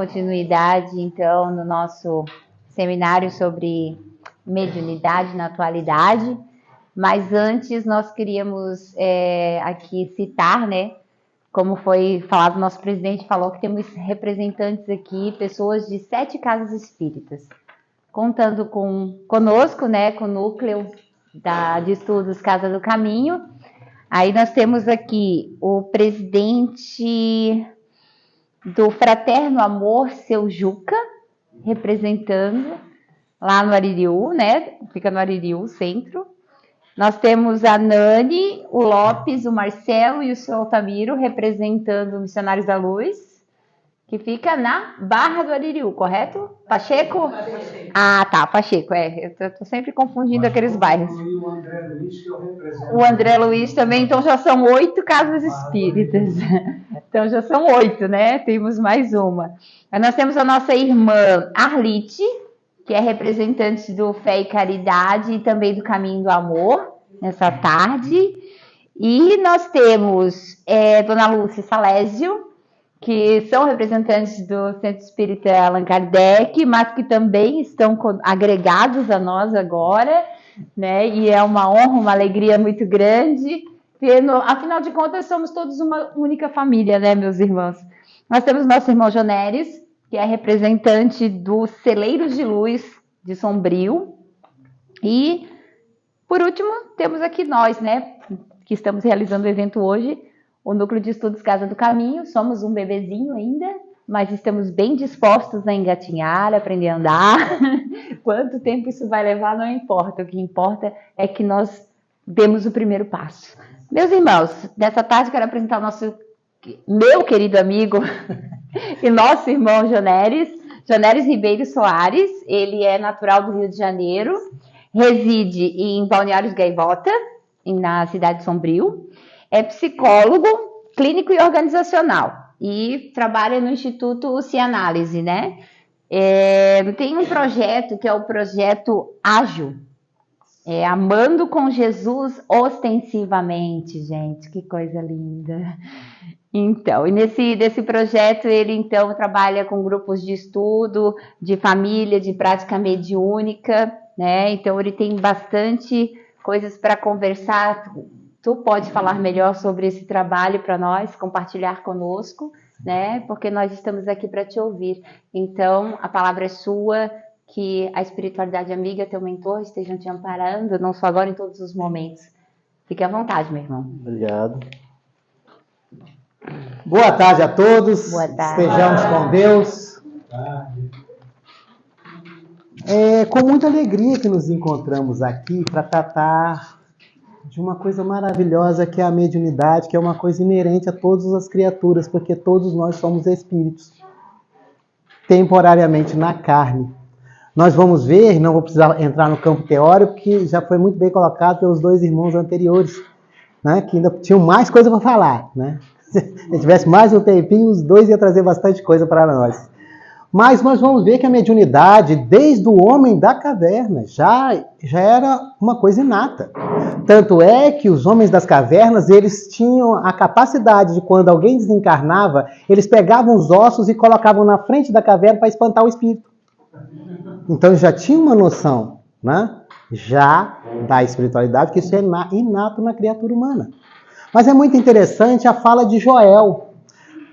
Continuidade, então, no nosso seminário sobre mediunidade na atualidade, mas antes nós queríamos aqui citar, né, como foi falado, nosso presidente falou que temos representantes aqui, pessoas de 7 casas espíritas, contando conosco, né, com o núcleo de estudos Casa do Caminho. Aí nós temos aqui o presidente do Fraterno Amor, seu Juca, representando lá no Aririu, né? Fica no Aririu, centro. Nós temos a Nani, o Lopes, o Marcelo e o seu Altamiro, representando Missionários da Luz, que fica na Barra do Aririu, correto? Pacheco? Ah, tá, Pacheco, eu tô sempre confundindo aqueles bairros. O André Luiz, que eu represento. O André Luiz também, então já são 8 casas espíritas. Então já são 8, né? Temos mais uma. Aí nós temos a nossa irmã Arlite, que é representante do Fé e Caridade e também do Caminho do Amor, nessa tarde. E nós temos Dona Lúcia Salésio, que são representantes do Centro Espírita Allan Kardec, mas que também estão agregados a nós agora, né? E é uma honra, uma alegria muito grande, porque, afinal de contas, somos todos uma única família, né, meus irmãos? Nós temos nosso irmão Joneres, que é representante do Celeiros de Luz de Sombrio. E, por último, temos aqui nós, né, que estamos realizando o evento hoje, o Núcleo de Estudos Casa do Caminho. Somos um bebezinho ainda, mas estamos bem dispostos a engatinhar, a aprender a andar. Quanto tempo isso vai levar não importa. O que importa é que nós demos o primeiro passo. Meus irmãos, nessa tarde quero apresentar meu querido amigo e nosso irmão Joneres Ribeiro Soares. Ele é natural do Rio de Janeiro, reside em Balneário Gaivota, na cidade de Sombrio. É psicólogo, clínico e organizacional e trabalha no Instituto Cianálise, né? Tem um projeto que é o projeto Ágil, Amando com Jesus ostensivamente, gente, que coisa linda. Então, e desse projeto ele então trabalha com grupos de estudo, de família, de prática mediúnica, né? Então ele tem bastante coisas para conversar. Tu pode falar melhor sobre esse trabalho para nós, compartilhar conosco, né? Porque nós estamos aqui para te ouvir. Então, a palavra é sua, que a espiritualidade amiga, teu mentor, estejam te amparando, não só agora, em todos os momentos. Fique à vontade, meu irmão. Obrigado. Boa tarde a todos. Boa tarde. Estejamos com Deus. É com muita alegria que nos encontramos aqui para tratar de uma coisa maravilhosa que é a mediunidade, que é uma coisa inerente a todas as criaturas, porque todos nós somos espíritos, temporariamente na carne. Nós vamos ver, não vou precisar entrar no campo teórico, que já foi muito bem colocado pelos 2 irmãos anteriores, né, que ainda tinham mais coisa para falar, né? Se tivesse mais um tempinho, os 2 iam trazer bastante coisa para nós. Mas nós vamos ver que a mediunidade, desde o homem da caverna, já era uma coisa inata. Tanto é que os homens das cavernas, eles tinham a capacidade de, quando alguém desencarnava, eles pegavam os ossos e colocavam na frente da caverna para espantar o espírito. Então já tinha uma noção, né, já da espiritualidade, que isso é inato na criatura humana. Mas é muito interessante a fala de Joel,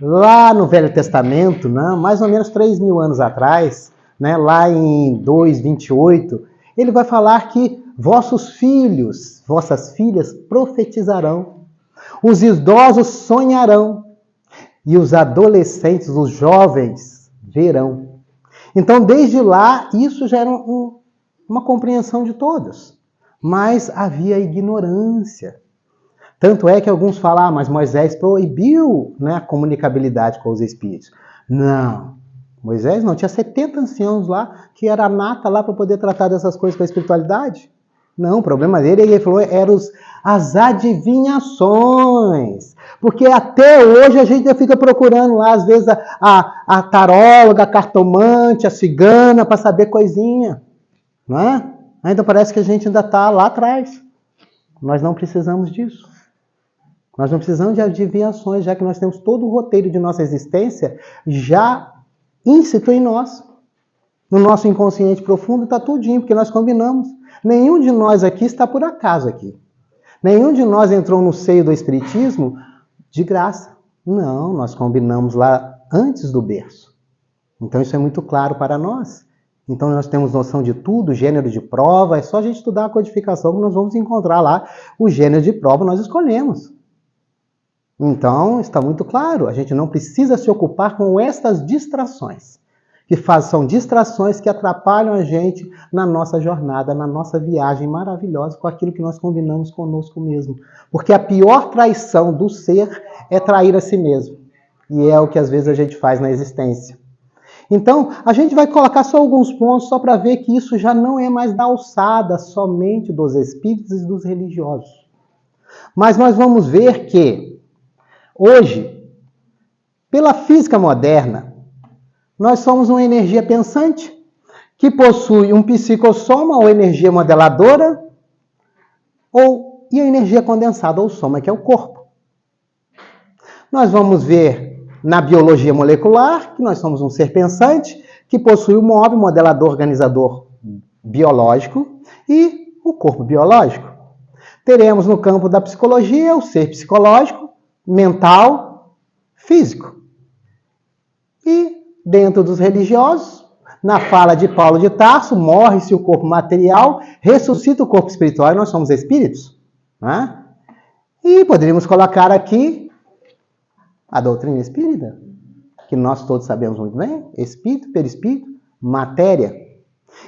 lá no Velho Testamento, né, mais ou menos 3.000 anos atrás, né, lá em 2:28, ele vai falar que vossos filhos, vossas filhas profetizarão, os idosos sonharão e os adolescentes, os jovens, verão. Então, desde lá, isso já era uma compreensão de todos, mas havia ignorância. Tanto é que alguns falam, mas Moisés proibiu, né, a comunicabilidade com os espíritos. Não, Moisés não, tinha 70 anciãos lá, que era nata lá para poder tratar dessas coisas com a espiritualidade. Não, o problema dele, ele falou, eram as adivinhações. Porque até hoje a gente fica procurando lá, às vezes, a taróloga, a cartomante, a cigana, para saber coisinha. Não é? Ainda parece que a gente ainda está lá atrás. Nós não precisamos disso. Nós não precisamos de adivinhações, já que nós temos todo o roteiro de nossa existência já íncito em nós. No nosso inconsciente profundo está tudinho, porque nós combinamos. Nenhum de nós aqui está por acaso aqui. Nenhum de nós entrou no seio do Espiritismo de graça. Não, nós combinamos lá antes do berço. Então isso é muito claro para nós. Então nós temos noção de tudo, gênero de prova, é só a gente estudar a codificação que nós vamos encontrar lá o gênero de prova, nós escolhemos. Então está muito claro, a gente não precisa se ocupar com estas distrações, que são distrações que atrapalham a gente na nossa jornada, na nossa viagem maravilhosa com aquilo que nós combinamos conosco mesmo. Porque a pior traição do ser é trair a si mesmo. E é o que às vezes a gente faz na existência. Então, a gente vai colocar só alguns pontos só para ver que isso já não é mais da alçada somente dos espíritos e dos religiosos. Mas nós vamos ver que, hoje, pela física moderna, nós somos uma energia pensante que possui um psicossoma ou energia modeladora e a energia condensada ou soma, que é o corpo. Nós vamos ver na biologia molecular que nós somos um ser pensante que possui o móvel, modelador, organizador biológico e o corpo biológico. Teremos no campo da psicologia o ser psicológico, mental, físico. E dentro dos religiosos, na fala de Paulo de Tarso, morre-se o corpo material, ressuscita o corpo espiritual e nós somos espíritos. Né? E poderíamos colocar aqui a doutrina espírita, que nós todos sabemos muito bem, espírito, perispírito, matéria.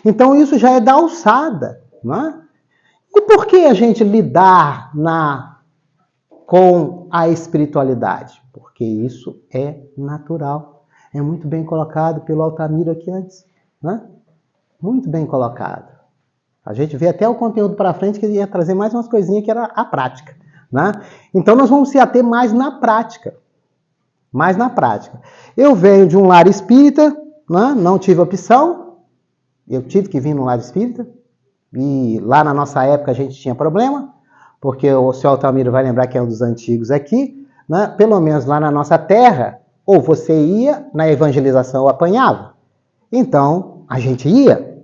Então isso já é da alçada. Né? E por que a gente lidar com a espiritualidade? Porque isso é natural. É muito bem colocado pelo Altamiro aqui antes. Né? Muito bem colocado. A gente vê até o conteúdo para frente que ele ia trazer mais umas coisinhas que era a prática. Né? Então nós vamos se ater mais na prática. Mais na prática. Eu venho de um lar espírita, né? Não tive opção. Eu tive que vir num lar espírita. E lá na nossa época a gente tinha problema. Porque o senhor Altamiro vai lembrar que é um dos antigos aqui. Né? Pelo menos lá na nossa terra, ou você ia na evangelização ou apanhava. Então, a gente ia,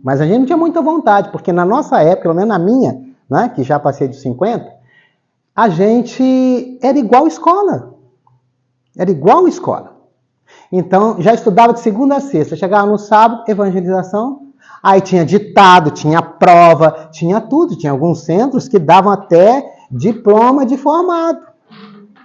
mas a gente não tinha muita vontade, porque na nossa época, pelo menos na minha, né, que já passei dos 50, a gente era igual escola. Era igual escola. Então, já estudava de segunda a sexta. Chegava no sábado, evangelização, aí tinha ditado, tinha prova, tinha tudo. Tinha alguns centros que davam até diploma de formado.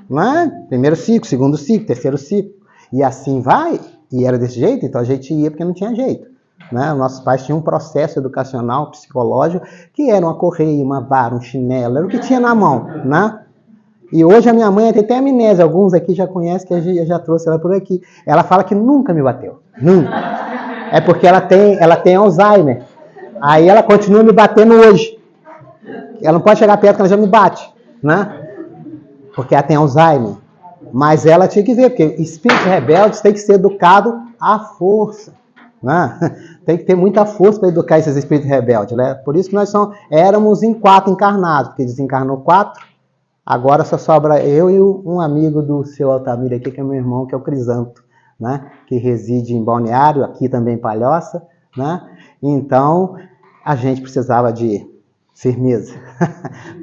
Né? Primeiro ciclo, segundo ciclo, terceiro ciclo. E assim vai. E era desse jeito, então a gente ia porque não tinha jeito. Né? Nossos pais tinham um processo educacional, psicológico, que era uma correia, uma vara, um chinelo, era o que tinha na mão. Né? E hoje a minha mãe tem até amnésia, alguns aqui já conhecem, que eu já trouxe ela por aqui. Ela fala que nunca me bateu. Nunca. É porque ela tem Alzheimer. Aí ela continua me batendo hoje. Ela não pode chegar perto que ela já me bate. Né? Porque ela tem Alzheimer. Mas ela tinha que ver, porque espíritos rebeldes tem que ser educado à força. Né? Tem que ter muita força para educar esses espíritos rebeldes. Né? Por isso que nós éramos em 4 encarnados, porque desencarnou 4, agora só sobra eu e um amigo do seu Altamiro aqui, que é meu irmão, que é o Crisanto, né? Que reside em Balneário, aqui também em Palhoça. Né? Então, a gente precisava de firmeza,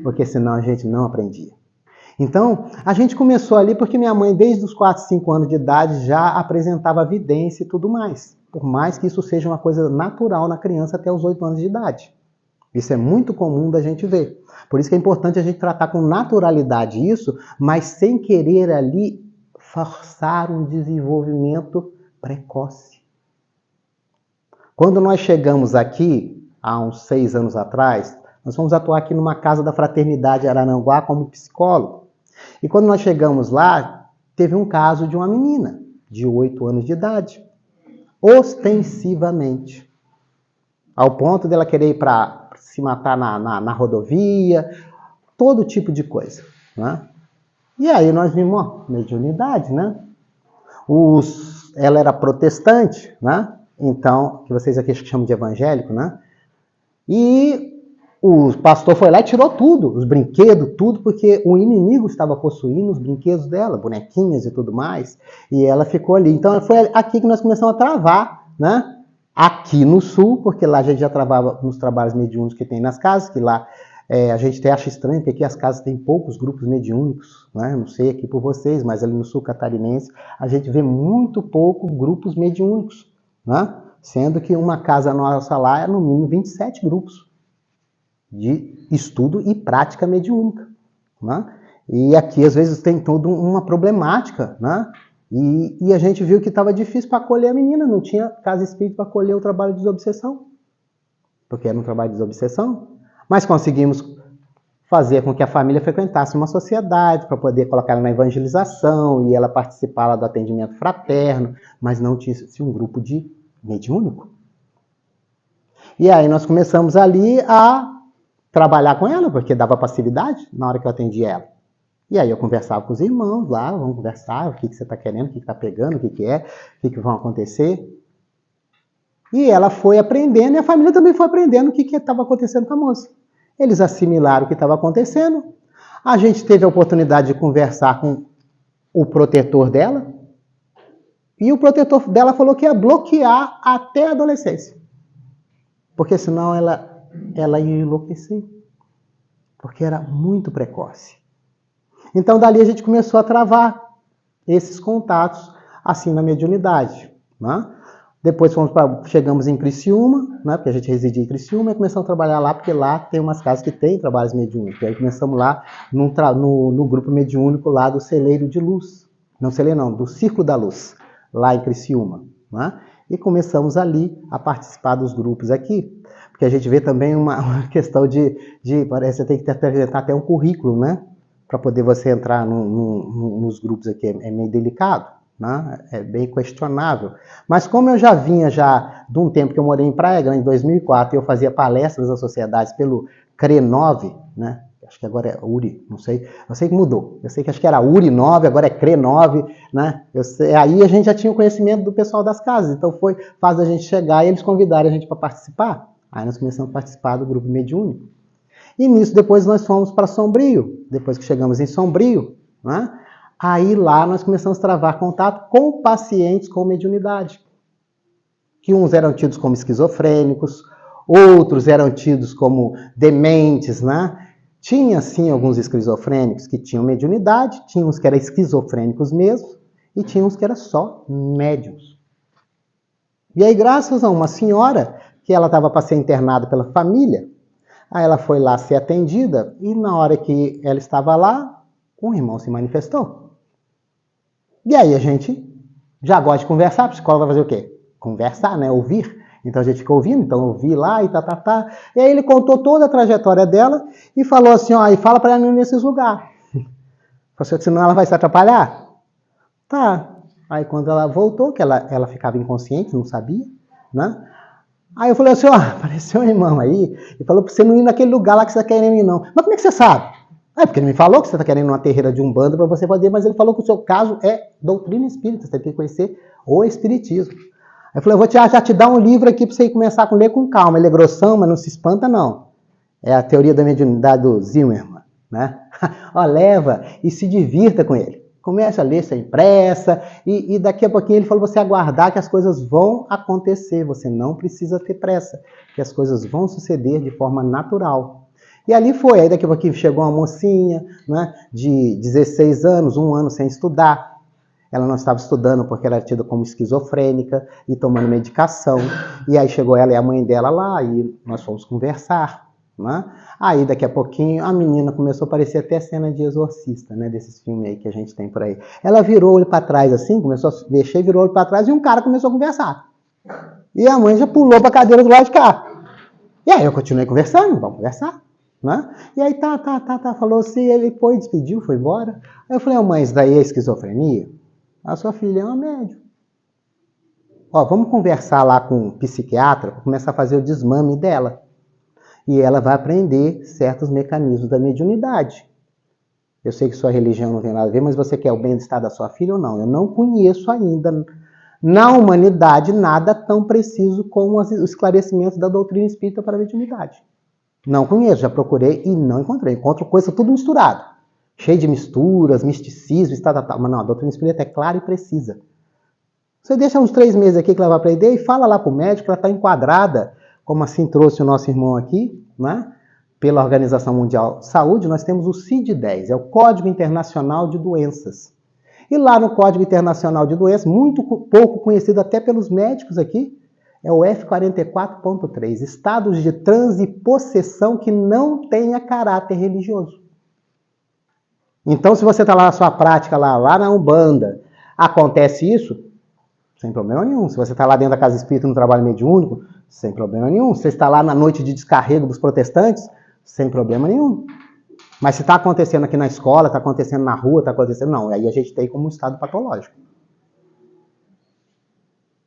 porque senão a gente não aprendia. Então, a gente começou ali porque minha mãe, desde os 4, 5 anos de idade, já apresentava evidência e tudo mais. Por mais que isso seja uma coisa natural na criança até os 8 anos de idade. Isso é muito comum da gente ver. Por isso que é importante a gente tratar com naturalidade isso, mas sem querer ali forçar um desenvolvimento precoce. Quando nós chegamos aqui, há uns 6 anos atrás, nós fomos atuar aqui numa casa da Fraternidade Araranguá como psicólogo. E quando nós chegamos lá, teve um caso de uma menina de 8 anos de idade, ostensivamente, ao ponto dela querer ir para se matar na rodovia, todo tipo de coisa. Né? E aí nós vimos, ó, mediunidade, né? Ela era protestante, né? Então, que vocês aqui chamam de evangélico, né? E o pastor foi lá e tirou tudo, os brinquedos, tudo, porque o inimigo estava possuindo os brinquedos dela, bonequinhas e tudo mais, e ela ficou ali. Então foi aqui que nós começamos a travar, né? Aqui no sul, porque lá a gente já travava nos trabalhos mediúnicos que tem nas casas, que lá a gente até acha estranho, porque aqui as casas têm poucos grupos mediúnicos, né? Não sei aqui por vocês, mas ali no sul catarinense a gente vê muito pouco grupos mediúnicos, né? Sendo que uma casa nossa lá é no mínimo 27 grupos de estudo e prática mediúnica, né? E aqui às vezes tem toda uma problemática, né? E a gente viu que estava difícil para acolher a menina, não tinha casa espírita para acolher o trabalho de desobsessão, porque era um trabalho de desobsessão, mas conseguimos fazer com que a família frequentasse uma sociedade para poder colocar ela na evangelização e ela participar lá do atendimento fraterno, mas não tinha um grupo de mediúnico. E aí nós começamos ali a trabalhar com ela, porque dava passividade na hora que eu atendia ela. E aí eu conversava com os irmãos lá, vamos conversar, o que você está querendo, o que está pegando, o que é, o que vai acontecer. E ela foi aprendendo e a família também foi aprendendo o que estava acontecendo com a moça. Eles assimilaram o que estava acontecendo. A gente teve a oportunidade de conversar com o protetor dela. E o protetor dela falou que ia bloquear até a adolescência. Porque senão ela ia enlouquecer. Porque era muito precoce. Então, dali a gente começou a travar esses contatos, assim, na mediunidade, né? Depois chegamos em Criciúma, né? Porque a gente residia em Criciúma, e começamos a trabalhar lá, porque lá tem umas casas que tem trabalhos mediúnicos. Aí começamos lá no grupo mediúnico lá do Celeiro de Luz. Não Celeiro não, do Círculo da Luz, lá em Criciúma, né? E começamos ali a participar dos grupos aqui, porque a gente vê também uma questão parece que tem que apresentar até um currículo, né? Para poder você entrar nos grupos aqui, é meio delicado, né? É bem questionável. Mas como eu já vinha de um tempo que eu morei em Praia Grande, em 2004, e eu fazia palestras às sociedades pelo CRE9, né? Acho que agora é URI, não sei. Eu sei que mudou. Eu sei que acho que era URI 9, agora é CRE9, né? Aí a gente já tinha o conhecimento do pessoal das casas, então foi fácil a gente chegar e eles convidaram a gente para participar. Aí nós começamos a participar do grupo mediúnico. E nisso depois nós fomos para Sombrio, depois que chegamos em Sombrio, né? Aí lá nós começamos a travar contato com pacientes com mediunidade, que uns eram tidos como esquizofrênicos, outros eram tidos como dementes, né? Tinha sim alguns esquizofrênicos que tinham mediunidade, tinha uns que eram esquizofrênicos mesmo, e tinha uns que eram só médiums. E aí graças a uma senhora, que ela estava para ser internada pela família, aí ela foi lá ser atendida e na hora que ela estava lá, um irmão se manifestou. E aí a gente já gosta de conversar, a psicóloga vai fazer o quê? Conversar, né? Ouvir. Então a gente fica ouvindo, então eu ouvi lá e tá. E aí ele contou toda a trajetória dela e falou assim, ó, e fala para ela ir nesses lugares. Falou, senão ela vai se atrapalhar. Tá. Aí quando ela voltou, que ela ficava inconsciente, não sabia, né? Aí eu falei assim, ó, apareceu um irmão aí e falou pra você não ir naquele lugar lá que você tá querendo ir, não. Mas como é que você sabe? Porque ele me falou que você tá querendo uma terreira de Umbanda para você fazer, mas ele falou que o seu caso é doutrina espírita, você tem que conhecer o espiritismo. Aí eu falei, eu vou já te dar um livro aqui para você começar a ler com calma. Ele é grossão, mas não se espanta, não. É a teoria da mediunidade do Zimmermann, né? Ó, leva e se divirta com ele. Comece a ler sem pressa, e daqui a pouquinho ele falou você aguardar que as coisas vão acontecer, você não precisa ter pressa, que as coisas vão suceder de forma natural. E ali foi, aí daqui a pouquinho chegou uma mocinha, né, de 16 anos, 1 ano sem estudar. Ela não estava estudando porque ela era tida como esquizofrênica e tomando medicação. E aí chegou ela e a mãe dela lá e nós fomos conversar, né? Aí daqui a pouquinho a menina começou a aparecer até cena de exorcista, né? Desses filmes aí que a gente tem por aí. Ela virou o olho para trás assim, começou a mexer, virou o olho para trás e um cara começou a conversar. E a mãe já pulou para a cadeira do lado de cá. E aí eu continuei conversando, vamos conversar, né? E aí falou assim, ele foi, despediu, foi embora. Aí eu falei, mãe, isso daí é esquizofrenia? A sua filha é uma médium. Ó, vamos conversar lá com um psiquiatra para começar a fazer o desmame dela. E ela vai aprender certos mecanismos da mediunidade. Eu sei que sua religião não tem nada a ver, mas você quer o bem-estar da sua filha ou não? Eu não conheço ainda na humanidade nada tão preciso como o esclarecimento da doutrina espírita para a mediunidade. Não conheço, já procurei e não encontrei. Encontro coisa tudo misturado. Cheio de misturas, misticismo, tal. Mas não, a doutrina espírita é clara e precisa. Você deixa uns 3 meses aqui que ela vai aprender e fala lá para o médico que ela está enquadrada, como assim trouxe o nosso irmão aqui, né? Pela Organização Mundial de Saúde, nós temos o CID-10, é o Código Internacional de Doenças. E lá no Código Internacional de Doenças, muito pouco conhecido até pelos médicos aqui, é o F44.3, estados de transe e possessão que não tenha caráter religioso. Então, se você está lá na sua prática, lá na Umbanda, acontece isso, sem problema nenhum. Se você está lá dentro da casa espírita no trabalho mediúnico, sem problema nenhum. Se você está lá na noite de descarrego dos protestantes, sem problema nenhum. Mas se está acontecendo aqui na escola, está acontecendo na rua, está acontecendo... Não, aí a gente tem como um estado patológico.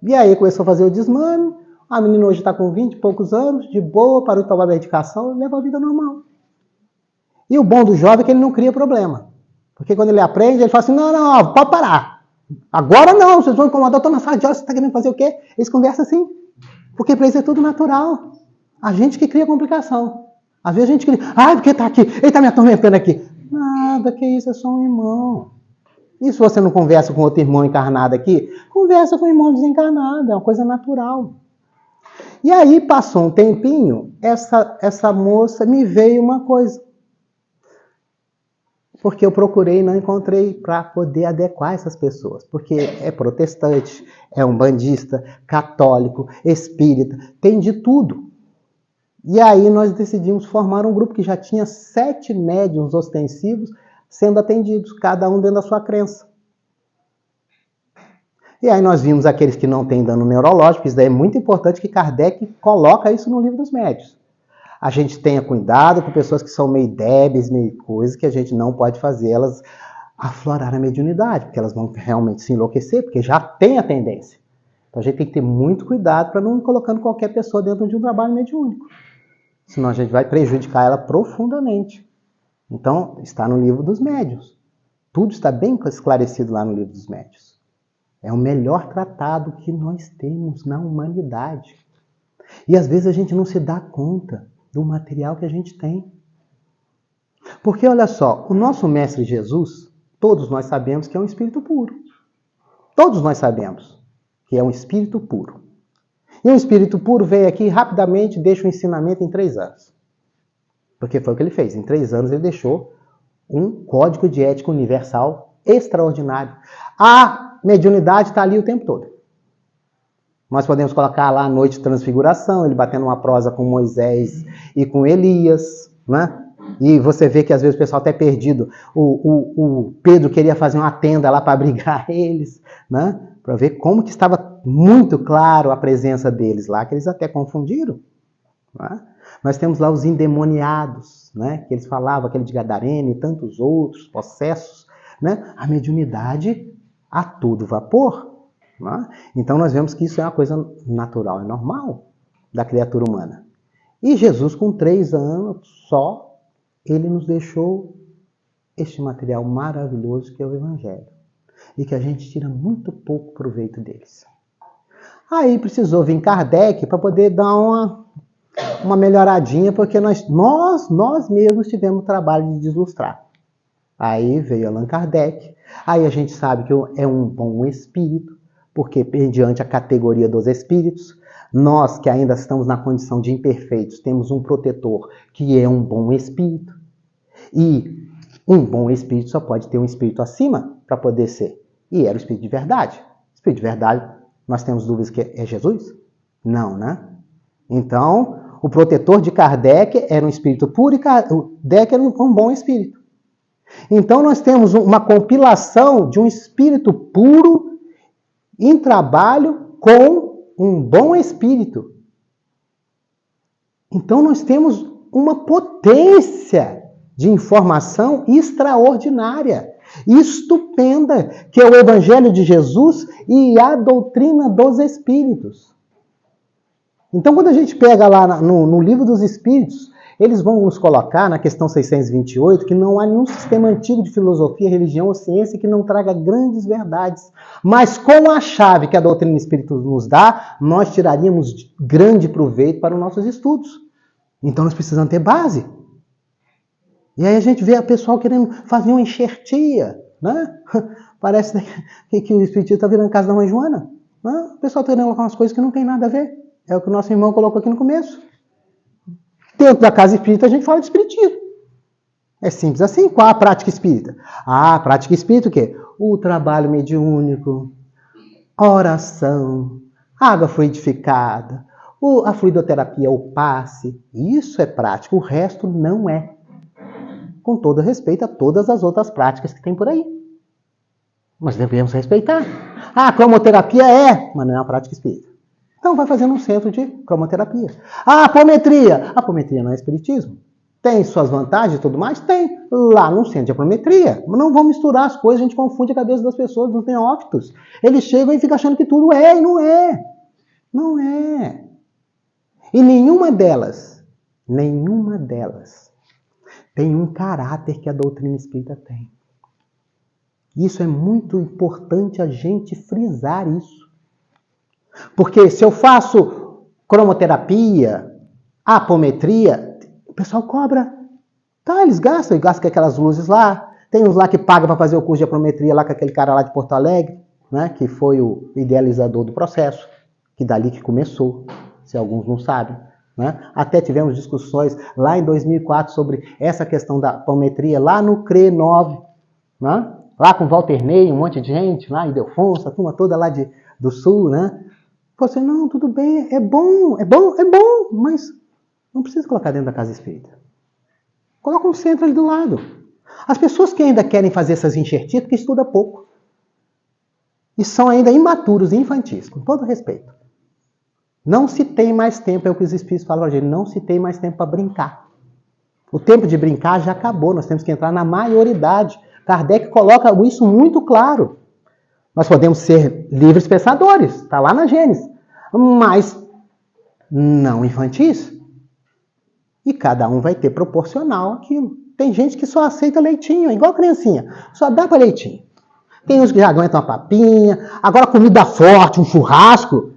E aí começou a fazer o desmame, a menina hoje está com 20 e poucos anos, de boa, parou de tomar medicação, leva a vida normal. E o bom do jovem é que ele não cria problema. Porque quando ele aprende, ele fala assim, não, pode parar. Agora não, vocês vão incomodar, eu estou na sala de aula, você está querendo fazer o quê? Eles conversam assim. Porque para eles é tudo natural. A gente que cria complicação. Às vezes a gente cria, porque está aqui, ele está me atormentando aqui. Nada, que isso, é só um irmão. E se você não conversa com outro irmão encarnado aqui, conversa com o irmão desencarnado, é uma coisa natural. E aí passou um tempinho, essa moça me veio uma coisa. Porque eu procurei e não encontrei para poder adequar essas pessoas. Porque é protestante, é umbandista, católico, espírita, tem de tudo. E aí nós decidimos formar um grupo que já tinha 7 médiuns ostensivos sendo atendidos, cada um dentro da sua crença. E aí nós vimos aqueles que não têm dano neurológico, isso daí é muito importante que Kardec coloca isso no Livro dos Médiuns. A gente tenha cuidado com pessoas que são meio débeis, meio coisas, que a gente não pode fazer elas aflorar a mediunidade, porque elas vão realmente se enlouquecer, porque já tem a tendência. Então a gente tem que ter muito cuidado para não ir colocando qualquer pessoa dentro de um trabalho mediúnico. Senão a gente vai prejudicar ela profundamente. Então, está no Livro dos Médiuns. Tudo está bem esclarecido lá no Livro dos Médiuns. É o melhor tratado que nós temos na humanidade. E às vezes a gente não se dá conta do material que a gente tem. Porque olha só, o nosso Mestre Jesus, todos nós sabemos que é um espírito puro. Todos nós sabemos que é um espírito puro. E um espírito puro veio aqui e rapidamente deixa o ensinamento em 3 anos. Porque foi o que ele fez. Em 3 anos ele deixou um código de ética universal extraordinário. A mediunidade está ali o tempo todo. Nós podemos colocar lá a noite de transfiguração, ele batendo uma prosa com Moisés e com Elias, né? E você vê que às vezes o pessoal até perdido. O Pedro queria fazer uma tenda lá para abrigar eles, né? Para ver como que estava muito claro a presença deles lá, que eles até confundiram. Né? Nós temos lá os endemoniados, né? Que eles falavam, aquele de Gadareno e tantos outros, possessos, né? A mediunidade a todo vapor. Né? Então nós vemos que isso é uma coisa natural, é normal da criatura humana. E Jesus, com 3 anos só, ele nos deixou este material maravilhoso que é o Evangelho. E que a gente tira muito pouco proveito deles. Aí precisou vir Kardec para poder dar uma melhoradinha, porque nós mesmos tivemos o trabalho de deslustrar. Aí veio Allan Kardec, aí a gente sabe que é um bom espírito, porque mediante a categoria dos espíritos, nós que ainda estamos na condição de imperfeitos, temos um protetor que é um bom espírito. E um bom espírito só pode ter um espírito acima para poder ser. E era o espírito de verdade. Espírito de verdade, nós temos dúvidas que é Jesus? Não, né? Então, o protetor de Kardec era um espírito puro e Kardec era um bom espírito. Então, nós temos uma compilação de um espírito puro em trabalho com um bom espírito. Então nós temos uma potência de informação extraordinária, estupenda, que é o Evangelho de Jesus e a doutrina dos Espíritos. Então quando a gente pega lá no Livro dos Espíritos, eles vão nos colocar na questão 628 que não há nenhum sistema antigo de filosofia, religião ou ciência que não traga grandes verdades. Mas com a chave que a doutrina espírita nos dá, nós tiraríamos grande proveito para os nossos estudos. Então nós precisamos ter base. E aí a gente vê a pessoa querendo fazer uma enxertia, né? Parece que o Espiritismo está virando casa da mãe Joana. Né? O pessoal está querendo colocar umas coisas que não tem nada a ver. É o que o nosso irmão colocou aqui no começo. Dentro da casa espírita a gente fala de espiritismo. É simples assim. Qual a prática espírita? A prática espírita o quê? O trabalho mediúnico, a oração, a água fluidificada, a fluidoterapia, o passe. Isso é prática. O resto não é. Com todo respeito a todas as outras práticas que tem por aí. Nós devemos respeitar. A cromoterapia mas não é uma prática espírita. Então vai fazendo um centro de cromoterapia. A apometria não é espiritismo. Tem suas vantagens e tudo mais? Tem. Lá no centro de apometria. Mas não vamos misturar as coisas, a gente confunde a cabeça das pessoas, dos neófitos. Eles chegam e ficam achando que tudo é e não é. Não é. E nenhuma delas tem um caráter que a doutrina espírita tem. Isso é muito importante a gente frisar isso. Porque se eu faço cromoterapia, apometria, o pessoal cobra. Tá, eles gastam com aquelas luzes lá. Tem uns lá que pagam para fazer o curso de apometria lá com aquele cara lá de Porto Alegre, né, que foi o idealizador do processo, que dali que começou, se alguns não sabem. Né? Até tivemos discussões lá em 2004 sobre essa questão da apometria lá no CRE 9, né? Lá com Walter Ney, um monte de gente, lá em Delfonso, a turma toda lá do Sul, né? Falei assim, não, tudo bem, é bom, mas não precisa colocar dentro da casa espírita. Coloca um centro ali do lado. As pessoas que ainda querem fazer essas enxertias, porque estudam pouco. E são ainda imaturos e infantis, com todo respeito. Não se tem mais tempo, é o que os espíritos falam pra gente, não se tem mais tempo para brincar. O tempo de brincar já acabou, nós temos que entrar na maioridade. Kardec coloca isso muito claro. Nós podemos ser livres pensadores, está lá na Gênesis, mas não infantis. E cada um vai ter proporcional aquilo. Tem gente que só aceita leitinho, igual criancinha, só dá para leitinho. Tem uns que já aguentam uma papinha, agora comida forte, um churrasco,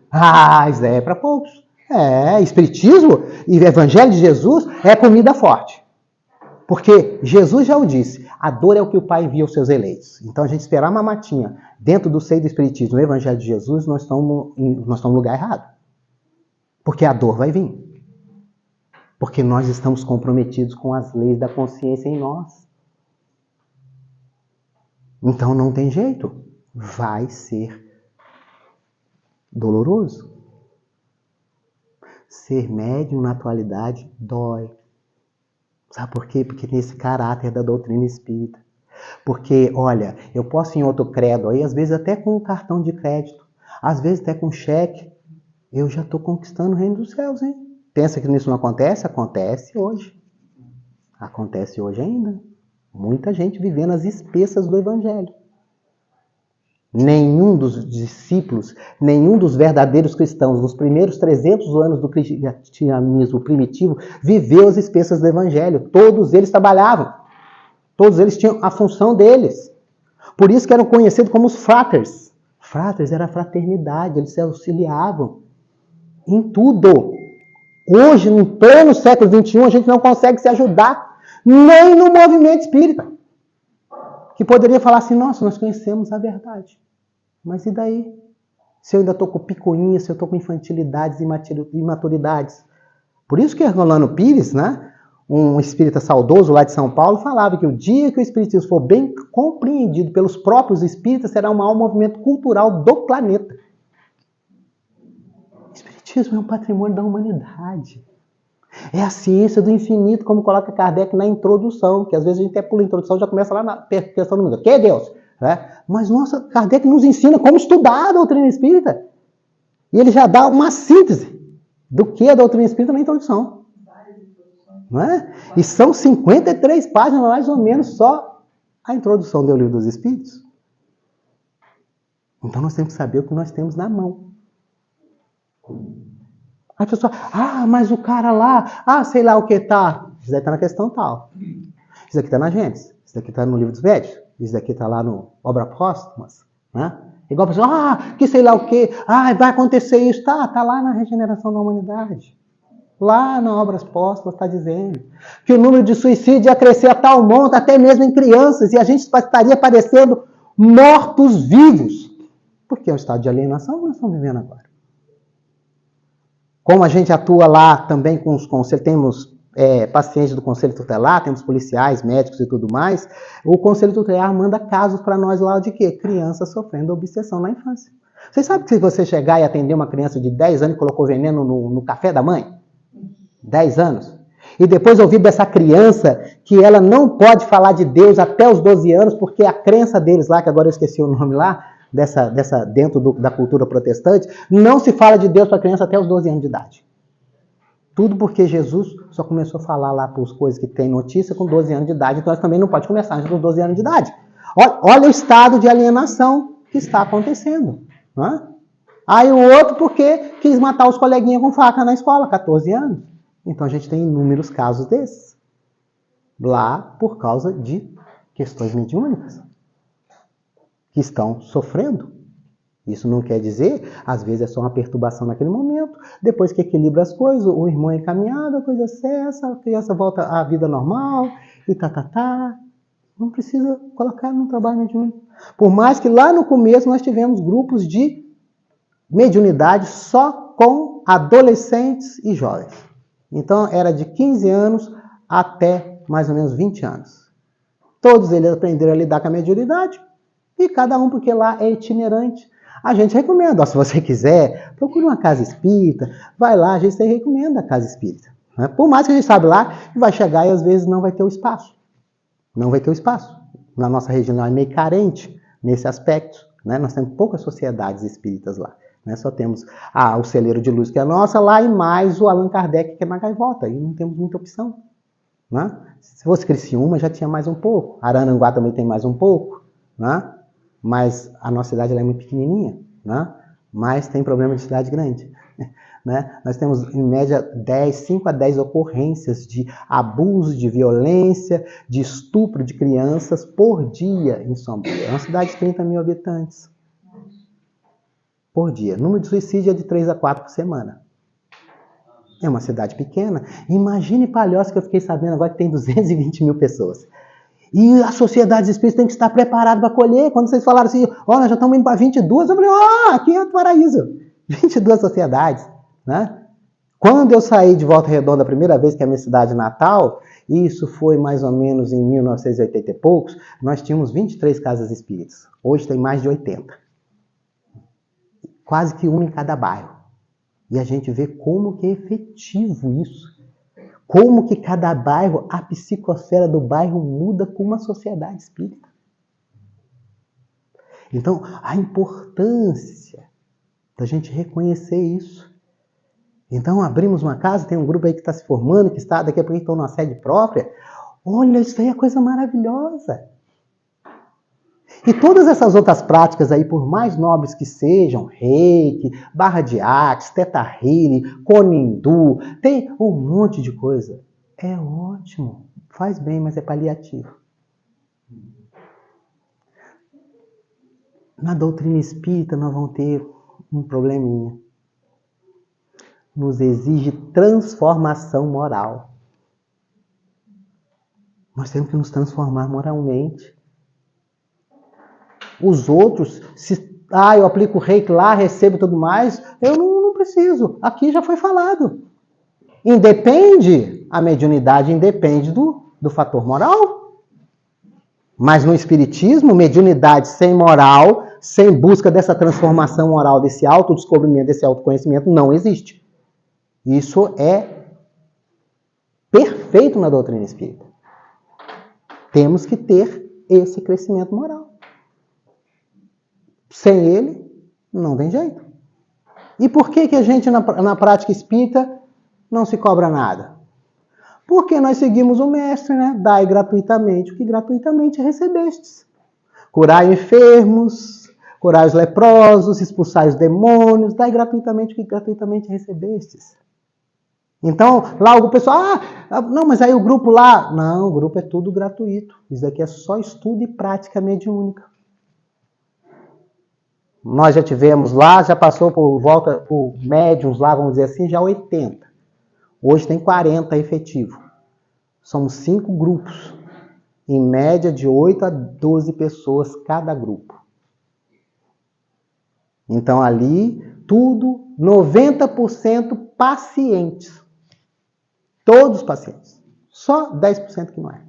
isso é para poucos. Espiritismo e Evangelho de Jesus é comida forte. Porque Jesus já o disse, a dor é o que o Pai envia aos seus eleitos. Então a gente esperar uma matinha dentro do seio do Espiritismo, no Evangelho de Jesus, nós estamos no lugar errado. Porque a dor vai vir. Porque nós estamos comprometidos com as leis da consciência em nós. Então não tem jeito. Vai ser doloroso. Ser médium na atualidade dói. Sabe por quê? Porque tem esse caráter da doutrina espírita. Porque, olha, eu posso ir em outro credo aí, às vezes até com um cartão de crédito, às vezes até com cheque, eu já estou conquistando o reino dos céus, hein? Pensa que isso não acontece? Acontece hoje. Acontece hoje ainda. Muita gente vivendo as espessas do Evangelho. Nenhum dos discípulos, nenhum dos verdadeiros cristãos, nos primeiros 300 anos do cristianismo primitivo, viveu as espessas do Evangelho. Todos eles trabalhavam. Todos eles tinham a função deles. Por isso que eram conhecidos como os fratres. Fratres era a fraternidade, eles se auxiliavam em tudo. Hoje, no pleno século XXI, a gente não consegue se ajudar, nem no movimento espírita. Que poderia falar assim, nossa, nós conhecemos a verdade. Mas e daí? Se eu ainda estou com picuinha, se eu estou com infantilidades e imaturidades. Por isso que Rolando Pires, né, um espírita saudoso lá de São Paulo, falava que o dia que o espiritismo for bem compreendido pelos próprios espíritas, será o maior movimento cultural do planeta. O espiritismo é um patrimônio da humanidade. É a ciência do infinito, como coloca Kardec na introdução, que às vezes a gente até pula a introdução, já começa lá na questão do mundo. Que é Deus? Né? Mas, nossa, Kardec nos ensina como estudar a doutrina espírita. E ele já dá uma síntese do que é a doutrina espírita na introdução. Não é? E são 53 páginas, mais ou menos, só a introdução do Livro dos Espíritos. Então nós temos que saber o que nós temos na mão. A pessoa, mas o cara lá, sei lá o que tá. Isso daí está na questão tal. Isso aqui está na Gênesis. Isso aqui está no Livro dos Médiuns. Isso aqui está lá no Obra Póstumas. Né? Igual a pessoa, que sei lá o que. Vai acontecer isso. Tá lá na regeneração da humanidade. Lá na Obras Póstumas está dizendo que o número de suicídios ia crescer a tal monta, até mesmo em crianças, e a gente estaria parecendo mortos-vivos. Porque é o estado de alienação que nós estamos vivendo agora. Como a gente atua lá também com os conselhos, temos pacientes do Conselho Tutelar, temos policiais, médicos e tudo mais, o Conselho Tutelar manda casos para nós lá de quê? Crianças sofrendo obsessão na infância. Vocês sabem que se você chegar e atender uma criança de 10 anos e colocou veneno no café da mãe? 10 anos. E depois ouvir dessa criança que ela não pode falar de Deus até os 12 anos, porque a crença deles lá, que agora eu esqueci o nome lá, dentro da cultura protestante, não se fala de Deus para a criança até os 12 anos de idade. Tudo porque Jesus só começou a falar lá para as coisas que tem notícia com 12 anos de idade, então nós também não pode começar antes dos 12 anos de idade. Olha o estado de alienação que está acontecendo. Não é? Aí o outro porque quis matar os coleguinhas com faca na escola, 14 anos. Então a gente tem inúmeros casos desses. Lá por causa de questões mediúnicas. Que estão sofrendo. Isso não quer dizer, às vezes é só uma perturbação naquele momento, depois que equilibra as coisas, o irmão é encaminhado, a coisa cessa, a criança volta à vida normal, e Não precisa colocar no trabalho mediúnico. Por mais que lá no começo nós tivemos grupos de mediunidade só com adolescentes e jovens. Então era de 15 anos até mais ou menos 20 anos. Todos eles aprenderam a lidar com a mediunidade, e cada um, porque lá é itinerante. A gente recomenda, se você quiser, procure uma casa espírita, vai lá, a gente recomenda a casa espírita. Né? Por mais que a gente sabe lá, vai chegar e às vezes não vai ter o espaço. Não vai ter o espaço. Na nossa região é meio carente nesse aspecto. Né? Nós temos poucas sociedades espíritas lá. Né? Só temos o Celeiro de Luz, que é a nossa lá, e mais o Allan Kardec, que é na Gaivota. E não temos muita opção. Né? Se fosse Criciúma, já tinha mais um pouco. Araranguá também tem mais um pouco. Né? Mas a nossa cidade ela é muito pequenininha, né? Mas tem problema de cidade grande. Né? Nós temos, em média, 5 a 10 ocorrências de abuso, de violência, de estupro de crianças por dia em Sombrio. É uma cidade de 30 mil habitantes. Por dia. O número de suicídio é de 3 a 4 por semana. É uma cidade pequena. Imagine Palhoça, que eu fiquei sabendo agora que tem 220 mil pessoas. E as sociedades espíritas têm que estar preparadas para acolher. Quando vocês falaram assim, nós já estamos indo para 22, eu falei, aqui é o paraíso. 22 sociedades. Né? Quando eu saí de Volta Redonda a primeira vez, que é a minha cidade natal, isso foi mais ou menos em 1980 e poucos, nós tínhamos 23 casas espíritas. Hoje tem mais de 80. Quase que uma em cada bairro. E a gente vê como que é efetivo isso. Como que cada bairro, a psicosfera do bairro muda com uma sociedade espírita. Então, a importância da gente reconhecer isso. Então, abrimos uma casa, tem um grupo aí que está se formando, que está daqui a pouco estão numa sede própria. Olha, isso aí é coisa maravilhosa. E todas essas outras práticas aí, por mais nobres que sejam, Reiki, Barra de Axis, Teta Healing, Konindu, tem um monte de coisa. É ótimo, faz bem, mas é paliativo. Na doutrina espírita nós vamos ter um probleminha. Nos exige transformação moral. Nós temos que nos transformar moralmente. Os outros, eu aplico o reiki lá, recebo tudo mais, eu não preciso. Aqui já foi falado. A mediunidade independe do fator moral. Mas no espiritismo, mediunidade sem moral, sem busca dessa transformação moral, desse autodescobrimento, desse autoconhecimento, não existe. Isso é perfeito na doutrina espírita. Temos que ter esse crescimento moral. Sem ele, não tem jeito. E por que a gente, na prática espírita, não se cobra nada? Porque nós seguimos o mestre, né? Dai gratuitamente o que gratuitamente recebestes. Curai enfermos, curai os leprosos, expulsai os demônios, dai gratuitamente o que gratuitamente recebestes. Então, lá o pessoal, não, mas aí o grupo lá... Não, o grupo é tudo gratuito. Isso daqui é só estudo e prática mediúnica. Nós já tivemos lá, já passou por médiums lá, vamos dizer assim, já 80. Hoje tem 40 efetivo. Somos 5 grupos. Em média de 8 a 12 pessoas cada grupo. Então ali, tudo, 90% pacientes. Todos pacientes. Só 10% que não é.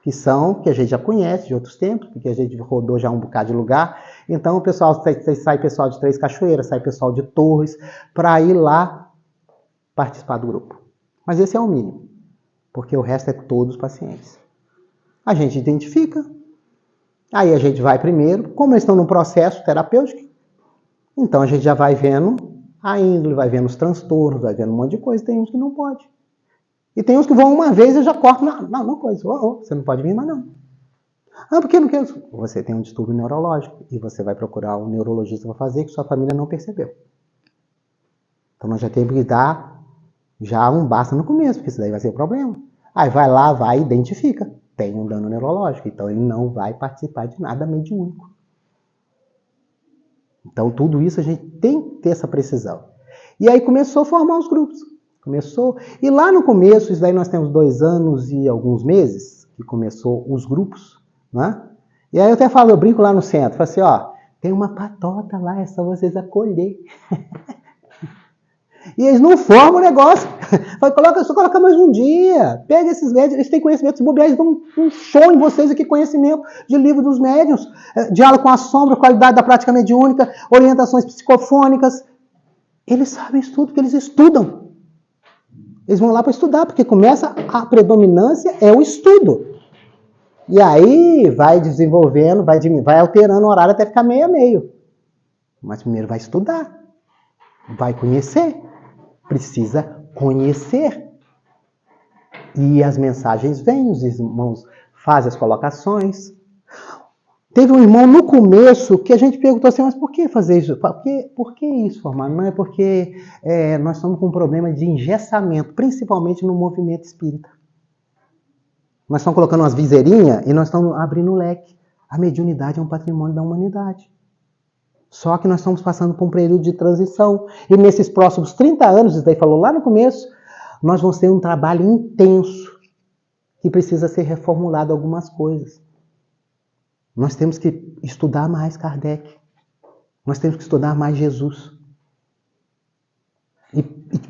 Que são, que a gente já conhece de outros tempos, porque a gente rodou já um bocado de lugar. Então o pessoal, sai pessoal de Três Cachoeiras, sai pessoal de Torres, para ir lá participar do grupo. Mas esse é o mínimo, porque o resto é todos pacientes. A gente identifica, aí a gente vai primeiro, como eles estão no processo terapêutico, então a gente já vai vendo a índole, vai vendo os transtornos, vai vendo um monte de coisa, tem uns que não pode. E tem uns que vão uma vez e eu já corto na coisa. Você não pode vir mais não. Por que não quer? Você tem um distúrbio neurológico e você vai procurar um neurologista para fazer que sua família não percebeu. Então nós já temos que dar já um basta no começo, porque isso daí vai ser o problema. Aí vai lá, vai e identifica. Tem um dano neurológico, então ele não vai participar de nada mediúnico. Então tudo isso a gente tem que ter essa precisão. E aí começou a formar os grupos. E lá no começo, isso daí nós temos 2 anos e alguns meses, que começou os grupos, né? E aí eu até falo, eu brinco lá no centro, falo assim, tem uma patota lá, é só vocês acolher. E eles não formam o negócio. Só coloca mais um dia. Pega esses médios, eles têm conhecimento. Se bobear, eles dão um show em vocês aqui, conhecimento de livro dos médiuns. Diálogo com a sombra, qualidade da prática mediúnica, orientações psicofônicas. Eles sabem isso tudo, porque eles estudam. Eles vão lá para estudar, porque começa a predominância, é o estudo. E aí vai desenvolvendo, vai alterando o horário até ficar meio a meio. Mas primeiro vai estudar, vai conhecer. Precisa conhecer. E as mensagens vêm, os irmãos fazem as colocações. Teve um irmão no começo que a gente perguntou assim, mas por que fazer isso? Por que isso, formar? Não é porque nós estamos com um problema de engessamento, principalmente no movimento espírita. Nós estamos colocando umas viseirinhas e nós estamos abrindo o leque. A mediunidade é um patrimônio da humanidade. Só que nós estamos passando por um período de transição. E nesses próximos 30 anos, isso daí falou lá no começo, nós vamos ter um trabalho intenso que precisa ser reformulado algumas coisas. Nós temos que estudar mais Kardec. Nós temos que estudar mais Jesus. E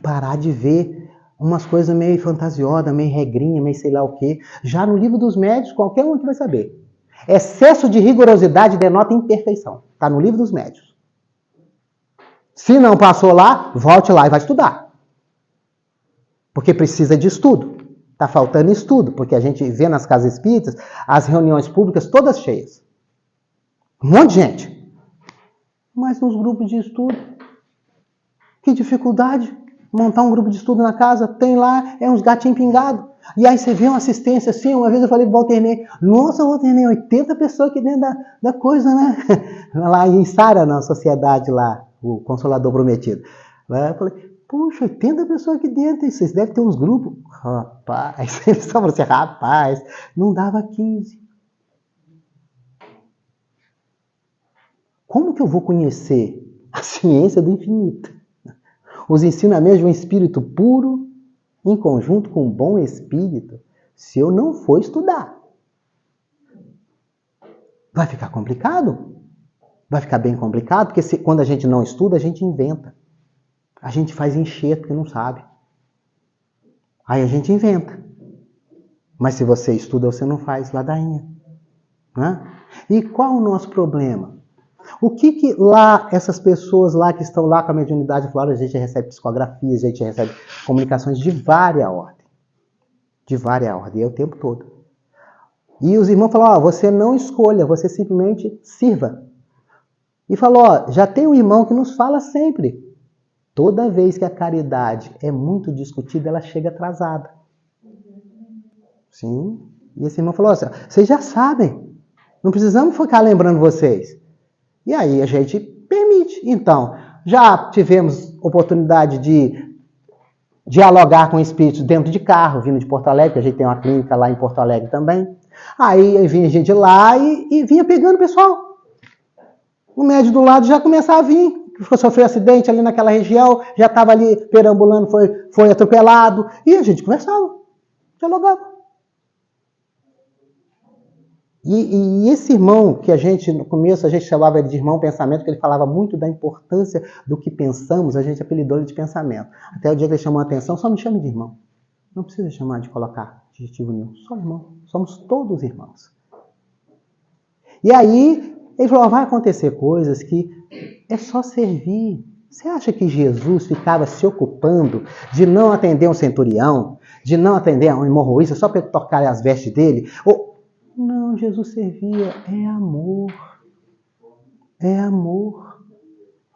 parar de ver umas coisas meio fantasiosas, meio regrinha, meio sei lá o quê. Já no livro dos médiuns, qualquer um que vai saber. Excesso de rigorosidade denota imperfeição. Está no livro dos médiuns. Se não passou lá, volte lá e vai estudar. Porque precisa de estudo. Está faltando estudo, porque a gente vê nas casas espíritas as reuniões públicas todas cheias. Um monte de gente. Mas nos grupos de estudo, que dificuldade. Montar um grupo de estudo na casa, tem lá, uns gatinhos pingados. E aí você vê uma assistência assim, uma vez eu falei pro Walter Ney, nossa, Walter Ney, 80 pessoas aqui dentro da coisa, né? Lá em Sara, na sociedade lá, o Consolador Prometido. Lá eu falei, puxa, 80 pessoas aqui dentro, vocês devem ter uns grupos. Rapaz, eles só falaram assim, rapaz, não dava 15. Como que eu vou conhecer a ciência do infinito? Os ensinamentos de um espírito puro, em conjunto com um bom espírito, se eu não for estudar. Vai ficar complicado? Vai ficar bem complicado, porque quando a gente não estuda, a gente inventa. A gente faz enxerto porque não sabe. Aí a gente inventa. Mas se você estuda, você não faz ladainha. Né? E qual o nosso problema? O que lá, essas pessoas lá que estão lá com a mediunidade falaram, a gente recebe psicografias, a gente recebe comunicações de várias ordens. De várias ordens, é o tempo todo. E os irmãos falaram, você não escolha, você simplesmente sirva. E falou, já tem um irmão que nos fala sempre. Toda vez que a caridade é muito discutida, ela chega atrasada. Sim. E esse irmão falou assim, vocês já sabem, não precisamos ficar lembrando vocês. E aí a gente permite. Então, já tivemos oportunidade de dialogar com espíritos dentro de carro, vindo de Porto Alegre, que a gente tem uma clínica lá em Porto Alegre também. Aí vinha gente lá e vinha pegando o pessoal. O médium do lado já começava a vir, sofreu acidente ali naquela região, já estava ali perambulando, foi atropelado. E a gente conversava, dialogava. E esse irmão, que no começo a gente chamava ele de irmão pensamento, porque ele falava muito da importância do que pensamos, a gente apelidou ele de pensamento. Até o dia que ele chamou a atenção, só me chame de irmão. Não precisa chamar de colocar adjetivo nenhum, só irmão. Somos todos irmãos. E aí, ele falou, vai acontecer coisas que é só servir. Você acha que Jesus ficava se ocupando de não atender um centurião, de não atender um hemorroísta só para tocar as vestes dele? Não, Jesus servia. É amor. É amor.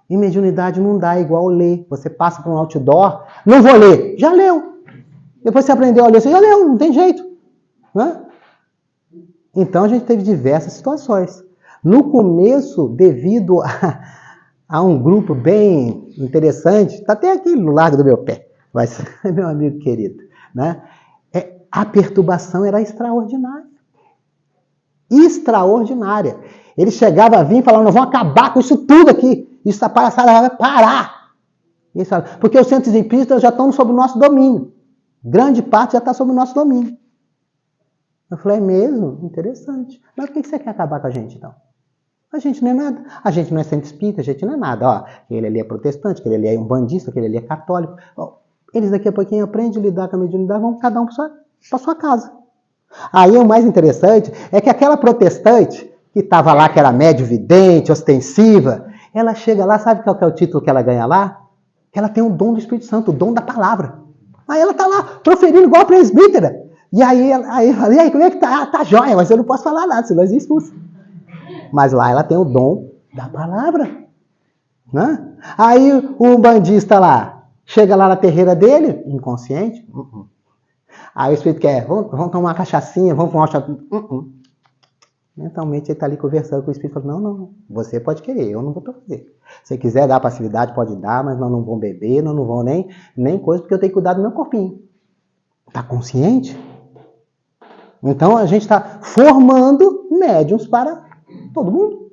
E mediunidade não dá igual ler. Você passa por um outdoor, não vou ler. Já leu. Depois você aprendeu a ler, você já leu, não tem jeito. Né? Então a gente teve diversas situações. No começo, devido a um grupo bem interessante, está até aqui no largo do meu pé, mas é meu amigo querido, né? A perturbação era extraordinária. Extraordinária. Ele chegava a vir e falava, nós vamos acabar com isso tudo aqui. Isso vai parar. Porque os centros espíritas já estão sob o nosso domínio. Grande parte já está sob o nosso domínio. Eu falei, é mesmo? Interessante. Mas por que você quer acabar com a gente, então? A gente não é nada. A gente não é centro espírita, a gente não é nada. Ó, ele ali é protestante, aquele ali é umbandista, aquele ali é católico. Ó, eles daqui a pouquinho aprendem a lidar com a mediunidade, vão cada um para sua casa. Aí o mais interessante é que aquela protestante, que estava lá, que era médio vidente, ostensiva, ela chega lá, sabe qual que é o título que ela ganha lá? Que ela tem o dom do Espírito Santo, o dom da palavra. Aí ela está lá, proferindo igual a presbítera. E aí eu falei, e aí, como é que tá? Ah, tá jóia, mas eu não posso falar nada, senão eles expulsam. Mas lá ela tem o dom da palavra. Né? Aí o bandista lá, chega lá na terreira dele, inconsciente. Aí o espírito quer, vamos tomar uma cachaçinha, vamos tomar uma... Mentalmente ele está ali conversando com o espírito, falando, não, você pode querer, eu não vou fazer. Se quiser dar passividade, pode dar, mas nós não vamos beber, nós não vamos nem coisa, porque eu tenho que cuidar do meu corpinho. Está consciente? Então a gente está formando médiuns para todo mundo.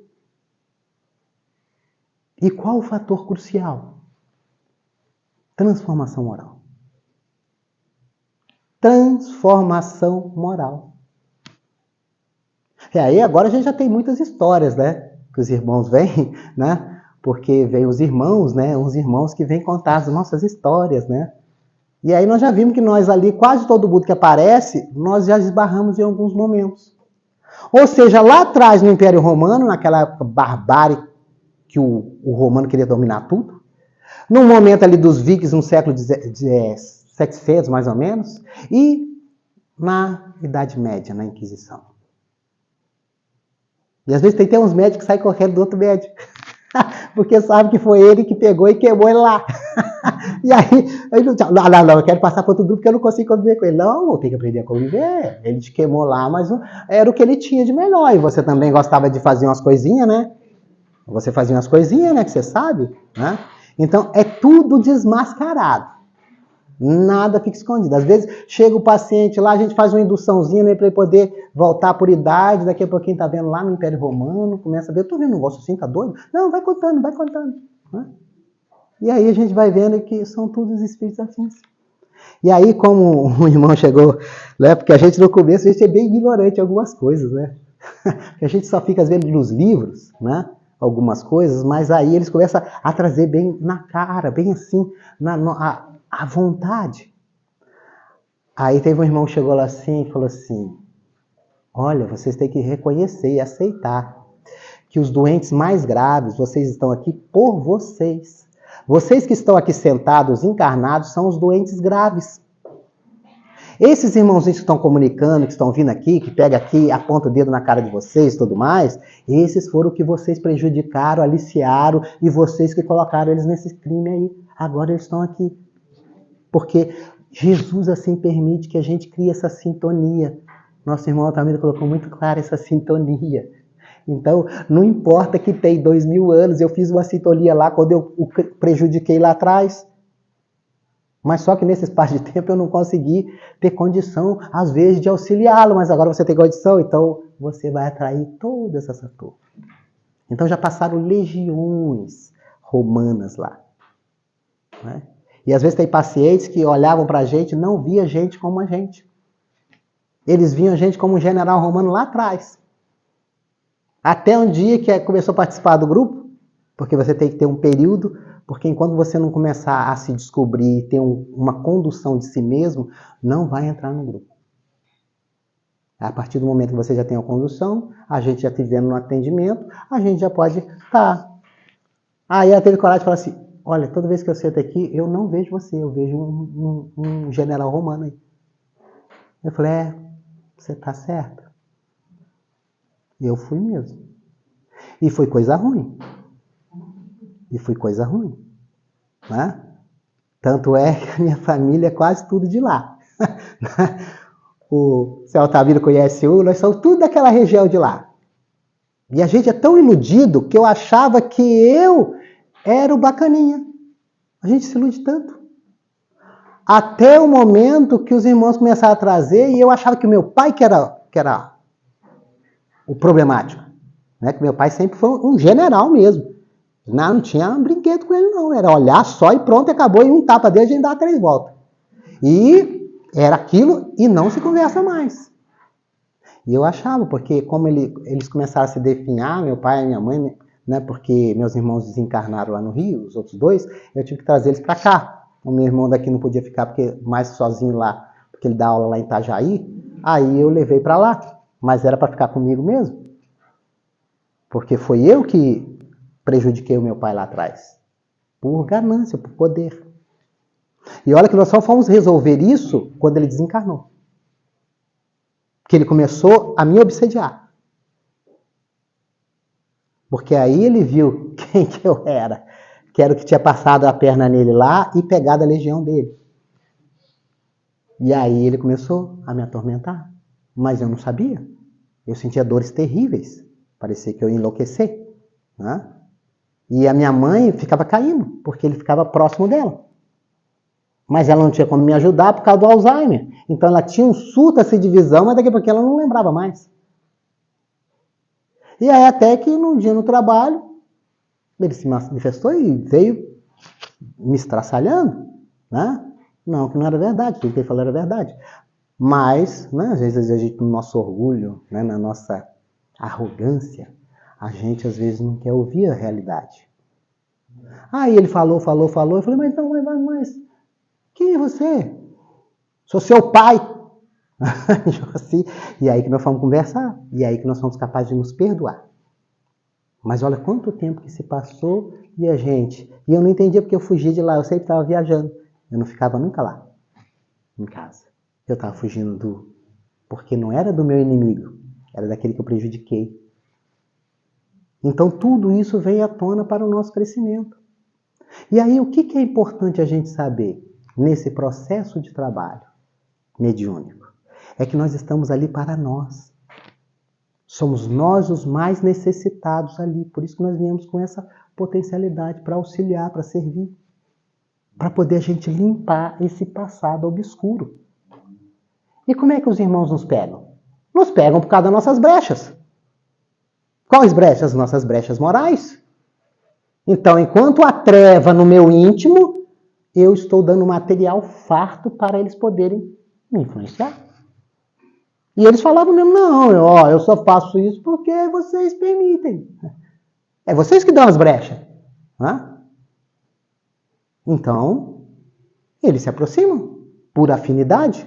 E qual o fator crucial? Transformação moral. Transformação moral. E aí agora a gente já tem muitas histórias, né? Que os irmãos vêm, né? Porque vem os irmãos, né? Uns irmãos que vêm contar as nossas histórias, né? E aí nós já vimos que nós ali, quase todo mundo que aparece, nós já esbarramos em alguns momentos. Ou seja, lá atrás no Império Romano, naquela época barbárie que o romano queria dominar tudo, no momento ali dos vikings, no século 700 mais ou menos, e na Idade Média, na Inquisição. E às vezes tem até uns médicos que saem correndo do outro médico, porque sabe que foi ele que pegou e queimou ele lá. E aí, não, eu quero passar para outro grupo porque eu não consigo conviver com ele. Não, eu tenho que aprender a conviver. Ele te queimou lá, mas era o que ele tinha de melhor. E você também gostava de fazer umas coisinhas, né? Você fazia umas coisinhas, né? Que você sabe, né? Então, é tudo desmascarado. Nada fica escondido. Às vezes, chega o paciente lá, a gente faz uma induçãozinha, né, para ele poder voltar por idade. Daqui a pouquinho tá vendo lá no Império Romano, começa a ver, eu tô vendo um negócio assim, tá doido? Não, vai contando, né? E aí a gente vai vendo que são todos espíritos afins. E aí, como o irmão chegou, né, porque a gente no começo, a gente é bem ignorante em algumas coisas, né? A gente só fica vendo nos livros, né? Algumas coisas, mas aí eles começam a trazer bem na cara, bem assim, à vontade. Aí teve um irmão que chegou lá assim e falou assim, olha, vocês têm que reconhecer e aceitar que os doentes mais graves, vocês estão aqui por vocês. Vocês que estão aqui sentados, encarnados, são os doentes graves. Esses irmãozinhos que estão comunicando, que estão vindo aqui, que pega aqui, aponta o dedo na cara de vocês e tudo mais, esses foram que vocês prejudicaram, aliciaram, e vocês que colocaram eles nesse crime aí. Agora eles estão aqui. Porque Jesus assim permite que a gente crie essa sintonia. Nosso irmão Altamira colocou muito claro essa sintonia. Então, não importa que tem 2000 anos, eu fiz uma sintonia lá quando eu o prejudiquei lá atrás. Mas só que nesse espaço de tempo eu não consegui ter condição, às vezes, de auxiliá-lo. Mas agora você tem condição, então você vai atrair toda essa turma. Então já passaram legiões romanas lá. Né? E às vezes tem pacientes que olhavam para a gente e não via a gente como a gente. Eles viam a gente como um general romano lá atrás. Até um dia que começou a participar do grupo, porque você tem que ter um período, porque enquanto você não começar a se descobrir, ter uma condução de si mesmo, não vai entrar no grupo. A partir do momento que você já tem a condução, a gente já estiver no atendimento, a gente já pode estar. Aí ela teve coragem de falar assim, olha, toda vez que eu sento aqui, eu não vejo você, eu vejo um general romano aí. Eu falei, você está certo. E eu fui mesmo. E foi coisa ruim. Né? Tanto é que a minha família é quase tudo de lá. O seu Altaviro conhece nós somos tudo daquela região de lá. E a gente é tão iludido que eu achava que eu era o bacaninha. A gente se ilude tanto. Até o momento que os irmãos começaram a trazer e eu achava que o meu pai que era o problemático. Né? Que meu pai sempre foi um general mesmo. Não tinha brinquedo com ele não. Era olhar só e pronto, acabou. E um tapa dele a gente dava 3 voltas. E era aquilo e não se conversa mais. E eu achava, porque como eles começaram a se definhar, meu pai e minha mãe, né, porque meus irmãos desencarnaram lá no Rio, os outros 2, eu tive que trazer eles para cá. O meu irmão daqui não podia ficar porque mais sozinho lá, porque ele dá aula lá em Itajaí. Aí eu levei para lá, mas era para ficar comigo mesmo. Porque foi eu que prejudiquei o meu pai lá atrás. Por ganância, por poder. E olha que nós só fomos resolver isso quando ele desencarnou. Que ele começou a me obsediar. Porque aí ele viu quem que eu era. Que era o que tinha passado a perna nele lá e pegado a legião dele. E aí ele começou a me atormentar. Mas eu não sabia. Eu sentia dores terríveis. Parecia que eu ia enlouquecer. Né? E a minha mãe ficava caindo, porque ele ficava próximo dela. Mas ela não tinha como me ajudar por causa do Alzheimer. Então ela tinha um surto essa divisão, mas daqui a pouco ela não lembrava mais. E aí até que num dia no trabalho, ele se manifestou e veio me estraçalhando. Né? Não, que não era verdade, tudo que ele falou era verdade. Mas, né, às vezes a gente, no nosso orgulho, né, na nossa arrogância, a gente às vezes não quer ouvir a realidade. Aí ele falou, eu falei, mas então, mas quem é você? Sou seu pai. Assim, e aí que nós fomos conversar. E aí que nós fomos capazes de nos perdoar. Mas olha quanto tempo que se passou e a gente... E eu não entendia porque eu fugia de lá. Eu sempre estava viajando. Eu não ficava nunca lá, em casa. Eu estava fugindo porque não era do meu inimigo. Era daquele que eu prejudiquei. Então tudo isso veio à tona para o nosso crescimento. E aí o que é importante a gente saber nesse processo de trabalho mediúnico? É que nós estamos ali para nós. Somos nós os mais necessitados ali. Por isso que nós viemos com essa potencialidade para auxiliar, para servir. Para poder a gente limpar esse passado obscuro. E como é que os irmãos nos pegam? Nos pegam por causa das nossas brechas. Quais brechas? Nossas brechas morais. Então, enquanto há treva no meu íntimo, eu estou dando material farto para eles poderem me influenciar. E eles falavam mesmo, não, eu só faço isso porque vocês permitem. É vocês que dão as brechas. Né? Então, eles se aproximam por afinidade.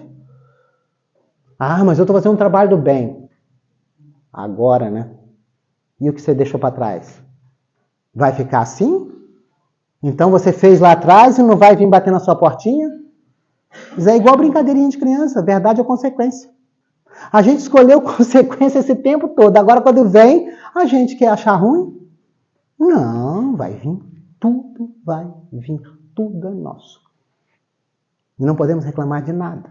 Ah, mas eu estou fazendo um trabalho do bem. Agora, né? E o que você deixou para trás? Vai ficar assim? Então você fez lá atrás e não vai vir bater na sua portinha? Isso é igual brincadeirinha de criança, verdade ou consequência. A gente escolheu consequência esse tempo todo. Agora quando vem, a gente quer achar ruim? Não, vai vir. Tudo vai vir. Tudo é nosso. E não podemos reclamar de nada.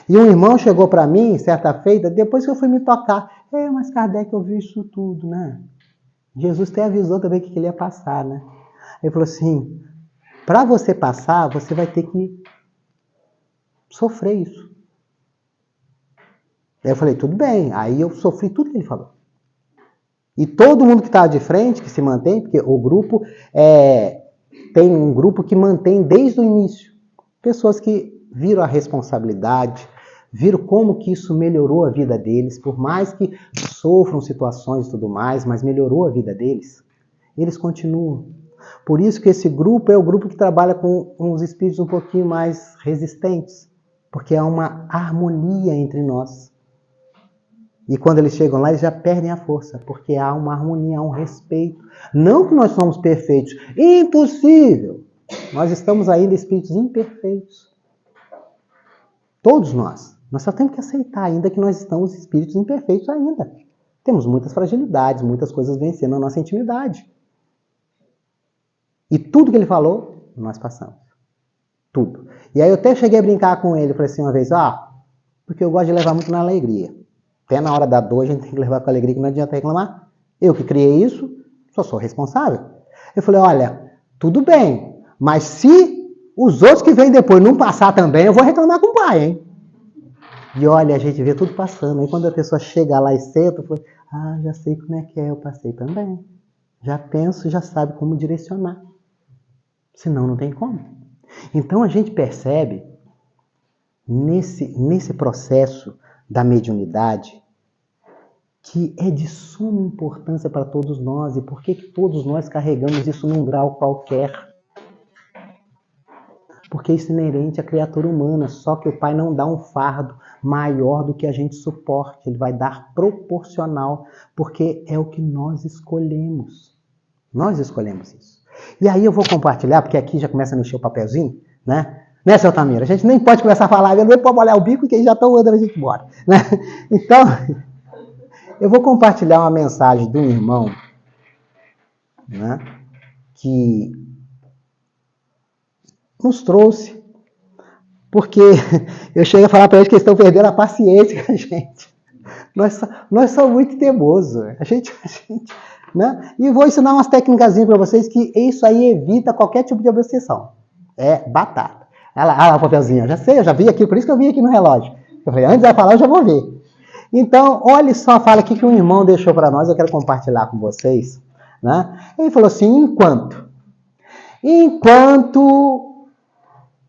E um irmão chegou para mim, certa feita, depois que eu fui me tocar. Mas Kardec ouviu isso tudo, né? Jesus até avisou também que ele ia passar, né? Ele falou assim, para você passar, você vai ter que sofrer isso. Aí eu falei, tudo bem. Aí eu sofri tudo que ele falou. E todo mundo que está de frente, que se mantém, porque o grupo tem um grupo que mantém desde o início. Pessoas que viram a responsabilidade, viram como que isso melhorou a vida deles, por mais que sofram situações e tudo mais, mas melhorou a vida deles. Eles continuam. Por isso que esse grupo é o grupo que trabalha com uns espíritos um pouquinho mais resistentes, porque há uma harmonia entre nós. E quando eles chegam lá, eles já perdem a força, porque há uma harmonia, há um respeito. Não que nós somos perfeitos. Impossível! Nós estamos ainda espíritos imperfeitos. Todos nós. Nós só temos que aceitar ainda que nós estamos espíritos imperfeitos ainda. Temos muitas fragilidades, muitas coisas vencendo a nossa intimidade. E tudo que ele falou, nós passamos. Tudo. E aí eu até cheguei a brincar com ele, falei assim uma vez, porque eu gosto de levar muito na alegria. Até na hora da dor a gente tem que levar com alegria, que não adianta reclamar. Eu que criei isso, só sou responsável. Eu falei, olha, tudo bem, mas se os outros que vêm depois não passar também, eu vou reclamar com o pai, hein? E olha, a gente vê tudo passando. Aí quando a pessoa chega lá e senta, eu falo, já sei como é que é, eu passei também. Já penso, já sabe como direcionar. Senão não tem como. Então a gente percebe nesse processo da mediunidade que é de suma importância para todos nós. E por que todos nós carregamos isso num grau qualquer? Porque isso é inerente à criatura humana, só que o Pai não dá um fardo maior do que a gente suporte. Ele vai dar proporcional, porque é o que nós escolhemos. Nós escolhemos isso. E aí eu vou compartilhar, porque aqui já começa a mexer o papelzinho, né? Né, seu Tamira? A gente nem pode começar a falar, nem pode molhar o bico, que eles já estão mandando a gente embora. Né? Então, eu vou compartilhar uma mensagem de um irmão, né, que nos trouxe, porque eu chego a falar para eles que eles estão perdendo a paciência com a gente. Nós somos muito teimosos. A gente, né? E vou ensinar umas técnicas para vocês que isso aí evita qualquer tipo de obsessão. É batata. Olha lá o papelzinho. Eu já sei, eu já vi aqui, por isso que eu vim aqui no relógio. Eu falei, antes de falar, eu já vou ver. Então, olha só a fala aqui que um irmão deixou para nós, eu quero compartilhar com vocês. Né? Ele falou assim, enquanto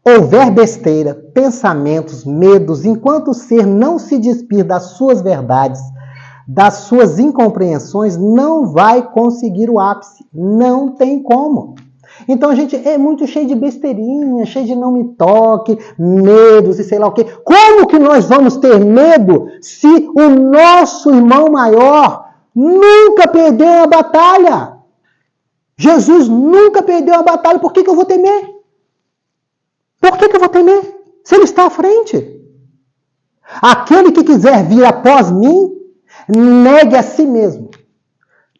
houver besteira, pensamentos, medos, enquanto o ser não se despir das suas verdades, das suas incompreensões, não vai conseguir o ápice. Não tem como. Então a gente é muito cheio de besteirinha, cheio de não me toque, medos e sei lá o quê. Como que nós vamos ter medo se o nosso irmão maior nunca perdeu uma batalha? Jesus nunca perdeu uma batalha, por que eu vou temer? Por que eu vou temer? Se ele está à frente. Aquele que quiser vir após mim, negue a si mesmo.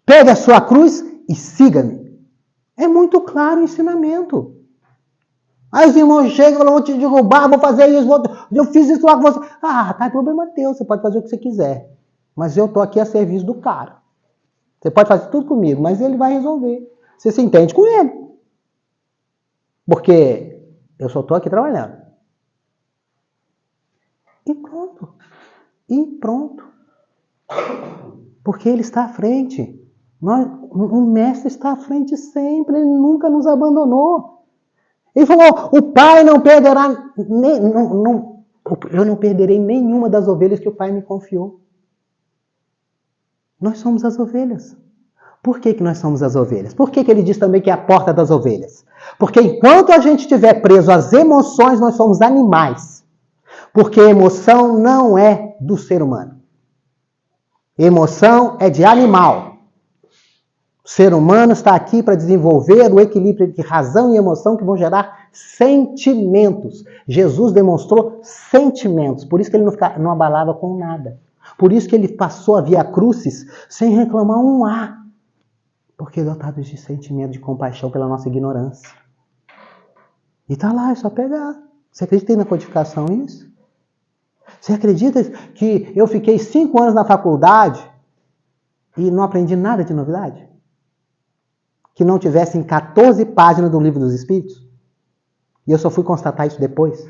Pegue a sua cruz e siga-me. É muito claro o ensinamento. Aí os irmãos chegam e falam, vou te derrubar, vou fazer isso, eu fiz isso lá com você. Tá, é problema teu, você pode fazer o que você quiser. Mas eu estou aqui a serviço do cara. Você pode fazer tudo comigo, mas ele vai resolver. Você se entende com ele. Porque eu só estou aqui trabalhando. E pronto. Porque ele está à frente. O mestre está à frente sempre, ele nunca nos abandonou. Ele falou, o pai não perderá, eu não perderei nenhuma das ovelhas que o pai me confiou. Nós somos as ovelhas. Por que nós somos as ovelhas? Por que ele diz também que é a porta das ovelhas? Porque enquanto a gente estiver preso às emoções, nós somos animais. Porque emoção não é do ser humano. Emoção é de animal. O ser humano está aqui para desenvolver o equilíbrio entre razão e emoção que vão gerar sentimentos. Jesus demonstrou sentimentos, por isso que ele não abalava com nada. Por isso que ele passou a via crucis sem reclamar um A. Porque dotado de sentimento de compaixão pela nossa ignorância. E está lá, é só pegar. Você acredita que tem na codificação isso? Você acredita que eu fiquei 5 anos na faculdade e não aprendi nada de novidade? Que não tivessem 14 páginas do Livro dos Espíritos? E eu só fui constatar isso depois.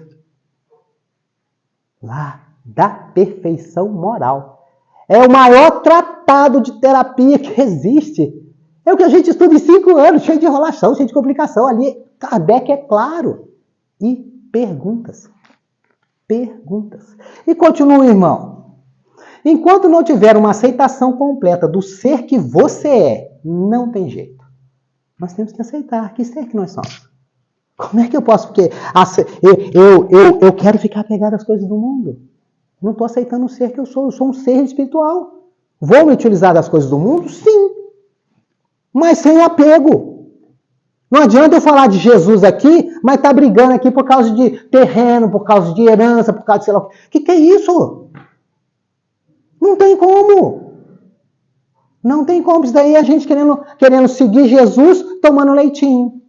Lá, da perfeição moral. É o maior tratado de terapia que existe. É o que a gente estuda em 5 anos, cheio de enrolação, cheio de complicação. Ali, Kardec é claro. E perguntas. Perguntas. E continua, irmão. Enquanto não tiver uma aceitação completa do ser que você é, não tem jeito. Nós temos que aceitar que ser que nós somos. Como é que eu posso? Porque eu quero ficar apegado às coisas do mundo. Não estou aceitando o ser que eu sou um ser espiritual. Vou me utilizar das coisas do mundo? Sim. Mas sem apego. Não adianta eu falar de Jesus aqui, mas tá brigando aqui por causa de terreno, por causa de herança, por causa de sei lá o que. Que é isso? Não tem como. Não tem como. Isso daí é a gente querendo seguir Jesus tomando leitinho.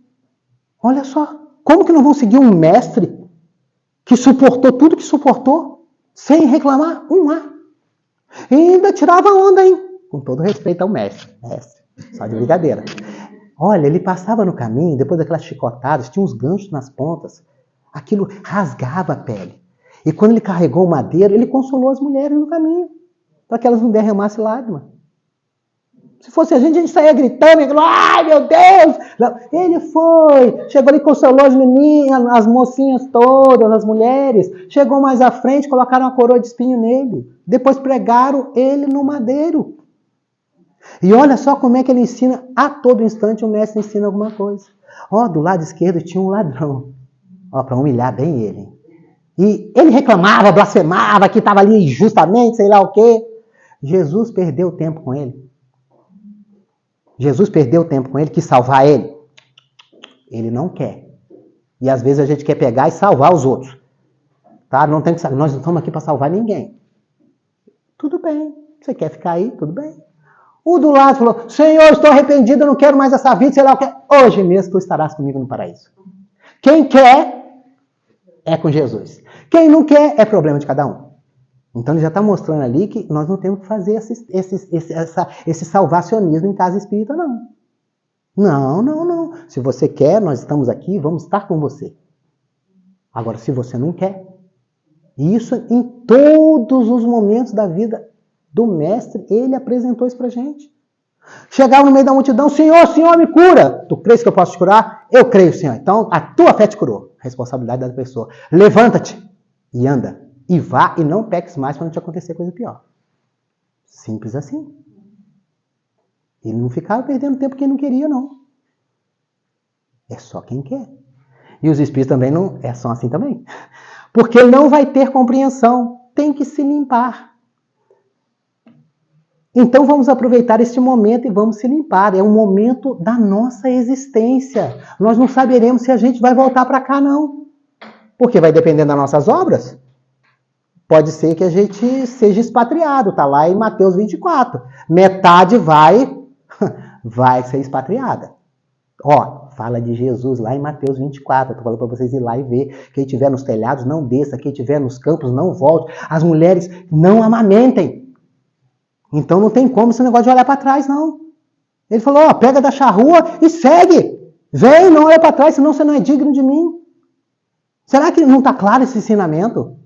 Olha só. Como que não vão seguir um mestre que suportou tudo que suportou sem reclamar um A? E ainda tirava onda, hein? Com todo respeito ao mestre. Só de brincadeira. Olha, ele passava no caminho, depois daquelas chicotadas, tinha uns ganchos nas pontas. Aquilo rasgava a pele. E quando ele carregou o madeiro, ele consolou as mulheres no caminho, para que elas não derramassem lágrimas. Se fosse a gente saía gritando, ai meu Deus! Não, ele foi, chegou ali, consolou as meninas, as mocinhas todas, as mulheres. Chegou mais à frente, colocaram uma coroa de espinho nele. Depois pregaram ele no madeiro. E olha só como é que ele ensina, a todo instante o mestre ensina alguma coisa. Ó, do lado esquerdo tinha um ladrão. Ó, para humilhar bem ele. E ele reclamava, blasfemava, que estava ali injustamente, sei lá o quê. Jesus perdeu tempo com ele. Jesus perdeu tempo com ele, quis salvar ele. Ele não quer. E às vezes a gente quer pegar e salvar os outros. Tá? Não tem que saber, nós não estamos aqui para salvar ninguém. Tudo bem. Você quer ficar aí? Tudo bem. O do lado falou, Senhor, estou arrependido, eu não quero mais essa vida, sei lá o que. Hoje mesmo tu estarás comigo no paraíso. Quem quer é com Jesus. Quem não quer é problema de cada um. Então ele já está mostrando ali que nós não temos que fazer esse salvacionismo em casa espírita, não. Não. Se você quer, nós estamos aqui, vamos estar com você. Agora, se você não quer, e isso em todos os momentos da vida do mestre, ele apresentou isso pra gente. Chegava no meio da multidão, Senhor, me cura. Tu crês que eu posso te curar? Eu creio, Senhor. Então, a tua fé te curou. Responsabilidade da pessoa. Levanta-te e anda. E vá e não peques mais para não te acontecer coisa pior. Simples assim. Ele não ficava perdendo tempo quem não queria, não. É só quem quer. E os espíritos também não são assim também. Porque não vai ter compreensão. Tem que se limpar. Então vamos aproveitar este momento e vamos se limpar. É um momento da nossa existência. Nós não saberemos se a gente vai voltar para cá, não. Porque vai depender das nossas obras. Pode ser que a gente seja expatriado. Está lá em Mateus 24. Metade vai ser expatriada. Ó, fala de Jesus lá em Mateus 24. Estou falando para vocês ir lá e ver. Quem estiver nos telhados, não desça. Quem estiver nos campos, não volte. As mulheres não amamentem. Então não tem como esse negócio de olhar para trás, não. Ele falou, ó, pega da charrua e segue. Vem, não olha para trás, senão você não é digno de mim. Será que não está claro esse ensinamento?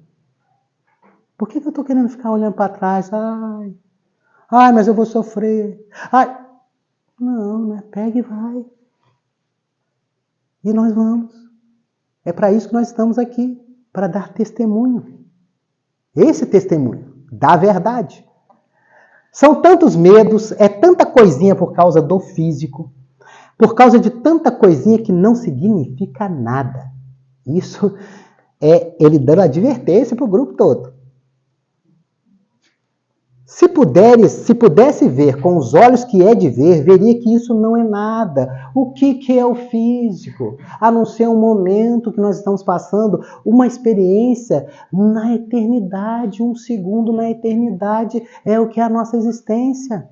Por que eu estou querendo ficar olhando para trás? Ai, mas eu vou sofrer. Ai. Não, né? Pega e vai. E nós vamos. É para isso que nós estamos aqui, para dar testemunho. Esse testemunho da verdade. São tantos medos, é tanta coisinha por causa do físico, por causa de tanta coisinha que não significa nada. Isso é ele dando advertência para o grupo todo. Se pudesse ver com os olhos que é de ver, veria que isso não é nada. O que é o físico? A não ser um momento que nós estamos passando, uma experiência na eternidade, um segundo na eternidade é o que é a nossa existência.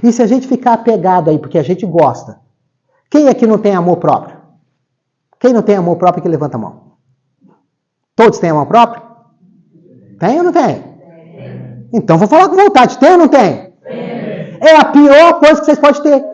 E se a gente ficar apegado aí, porque a gente gosta, quem aqui não tem amor próprio? Quem não tem amor próprio que levanta a mão? Todos têm amor próprio? Tem ou não tem? Então, vou falar com vontade. Tem ou não tem? É a pior coisa que vocês podem ter.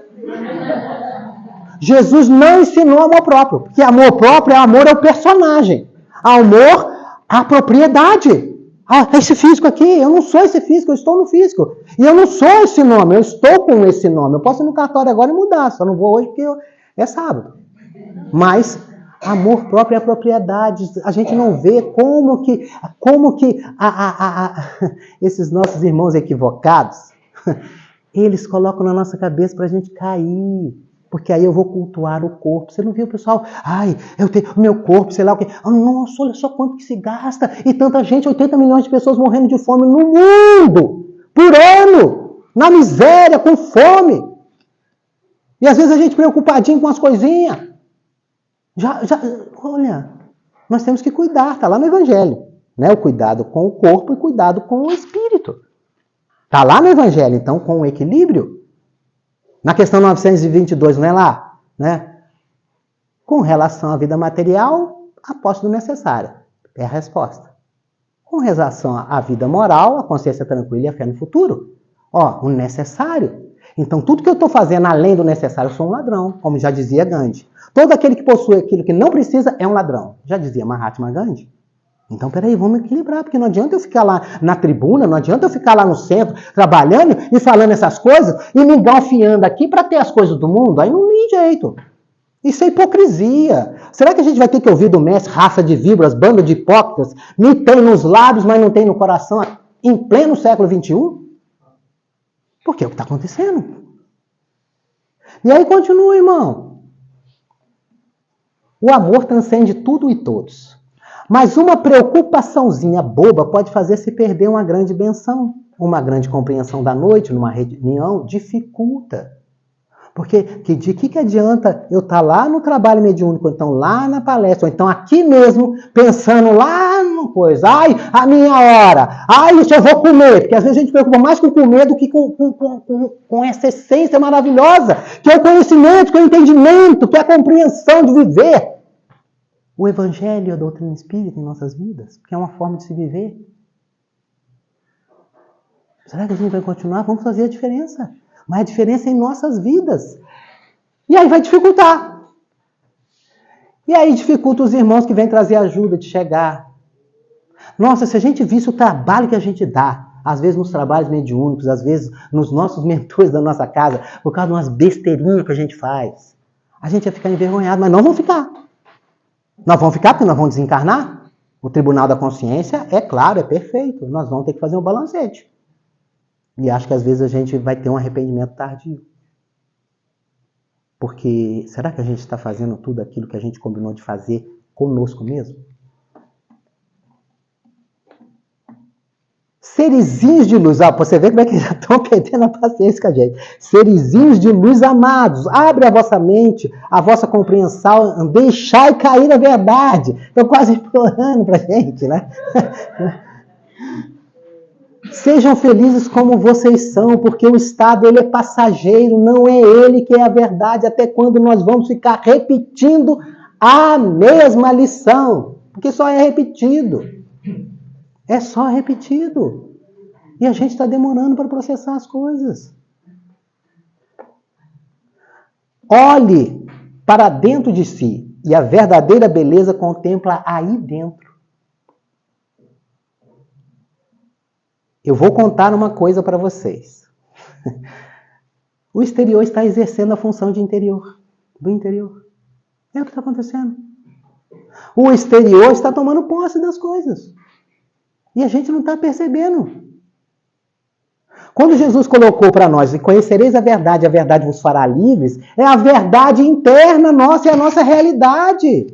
Jesus não ensinou amor próprio. Porque amor próprio é amor ao personagem. Amor à propriedade. Ah, esse físico aqui, eu não sou esse físico, eu estou no físico. E eu não sou esse nome, eu estou com esse nome. Eu posso ir no cartório agora e mudar, só não vou hoje porque é sábado. Mas amor próprio é a propriedade. A gente não vê como que esses nossos irmãos equivocados, eles colocam na nossa cabeça para a gente cair. Porque aí eu vou cultuar o corpo. Você não viu, pessoal? Ai, eu tenho o meu corpo, sei lá o quê. Oh, nossa, olha só quanto que se gasta. E tanta gente, 80 milhões de pessoas morrendo de fome no mundo. Por ano. Na miséria, com fome. E às vezes a gente preocupadinho com as coisinhas. Olha, nós temos que cuidar. Está lá no Evangelho. Né? O cuidado com o corpo e cuidado com o espírito. Está lá no Evangelho, então, com o equilíbrio. Na questão 922, não é lá? Né? Com relação à vida material, a posse do necessário. É a resposta. Com relação à vida moral, a consciência tranquila e a fé no futuro. Ó, o necessário. Então, tudo que eu estou fazendo além do necessário, eu sou um ladrão, como já dizia Gandhi. Todo aquele que possui aquilo que não precisa é um ladrão. Já dizia Mahatma Gandhi. Então, peraí, vamos equilibrar, porque não adianta eu ficar lá na tribuna, não adianta eu ficar lá no centro, trabalhando e falando essas coisas e me engalfiando aqui para ter as coisas do mundo. Aí não tem jeito. Isso é hipocrisia. Será que a gente vai ter que ouvir do mestre, raça de víboras, bando de hipócritas, me tem nos lábios, mas não tem no coração, em pleno século XXI? Porque é o que está acontecendo. E aí continua, irmão. O amor transcende tudo e todos. Mas uma preocupaçãozinha boba pode fazer se perder uma grande benção. Uma grande compreensão da noite, numa reunião, dificulta. Porque de que adianta eu estar lá no trabalho mediúnico, ou então lá na palestra, ou então aqui mesmo, pensando lá no coisa. Ai, a minha hora. Ai, isso eu vou comer. Porque às vezes a gente preocupa mais com comer do que com essa essência maravilhosa, que é o conhecimento, que é o entendimento, que é a compreensão de viver. O Evangelho e a doutrina espírita em nossas vidas, que é uma forma de se viver. Será que a gente vai continuar? Vamos fazer a diferença. Mas a diferença é em nossas vidas. E aí vai dificultar. E aí dificulta os irmãos que vêm trazer ajuda de chegar. Nossa, se a gente visse o trabalho que a gente dá, às vezes nos trabalhos mediúnicos, às vezes nos nossos mentores da nossa casa, por causa de umas besteirinhas que a gente faz, a gente ia ficar envergonhado, mas não vamos ficar. Nós vamos ficar porque nós vamos desencarnar. O Tribunal da Consciência é claro, é perfeito. Nós vamos ter que fazer um balancete. E acho que às vezes a gente vai ter um arrependimento tardio. Porque será que a gente está fazendo tudo aquilo que a gente combinou de fazer conosco mesmo? Serizinhos de luz, você vê como é que já estão perdendo a paciência com a gente. Serizinhos de luz amados, abre a vossa mente, a vossa compreensão, deixai cair a verdade. Estão quase implorando para a gente, né? Sejam felizes como vocês são, porque o estado ele é passageiro, não é ele que é a verdade, até quando nós vamos ficar repetindo a mesma lição, porque só é repetido. É só repetido. E a gente está demorando para processar as coisas. Olhe para dentro de si, e a verdadeira beleza contempla aí dentro. Eu vou contar uma coisa para vocês. O exterior está exercendo a função de interior, do interior. É o que está acontecendo. O exterior está tomando posse das coisas. E a gente não está percebendo. Quando Jesus colocou para nós, e conhecereis a verdade vos fará livres, é a verdade interna nossa, é a nossa realidade.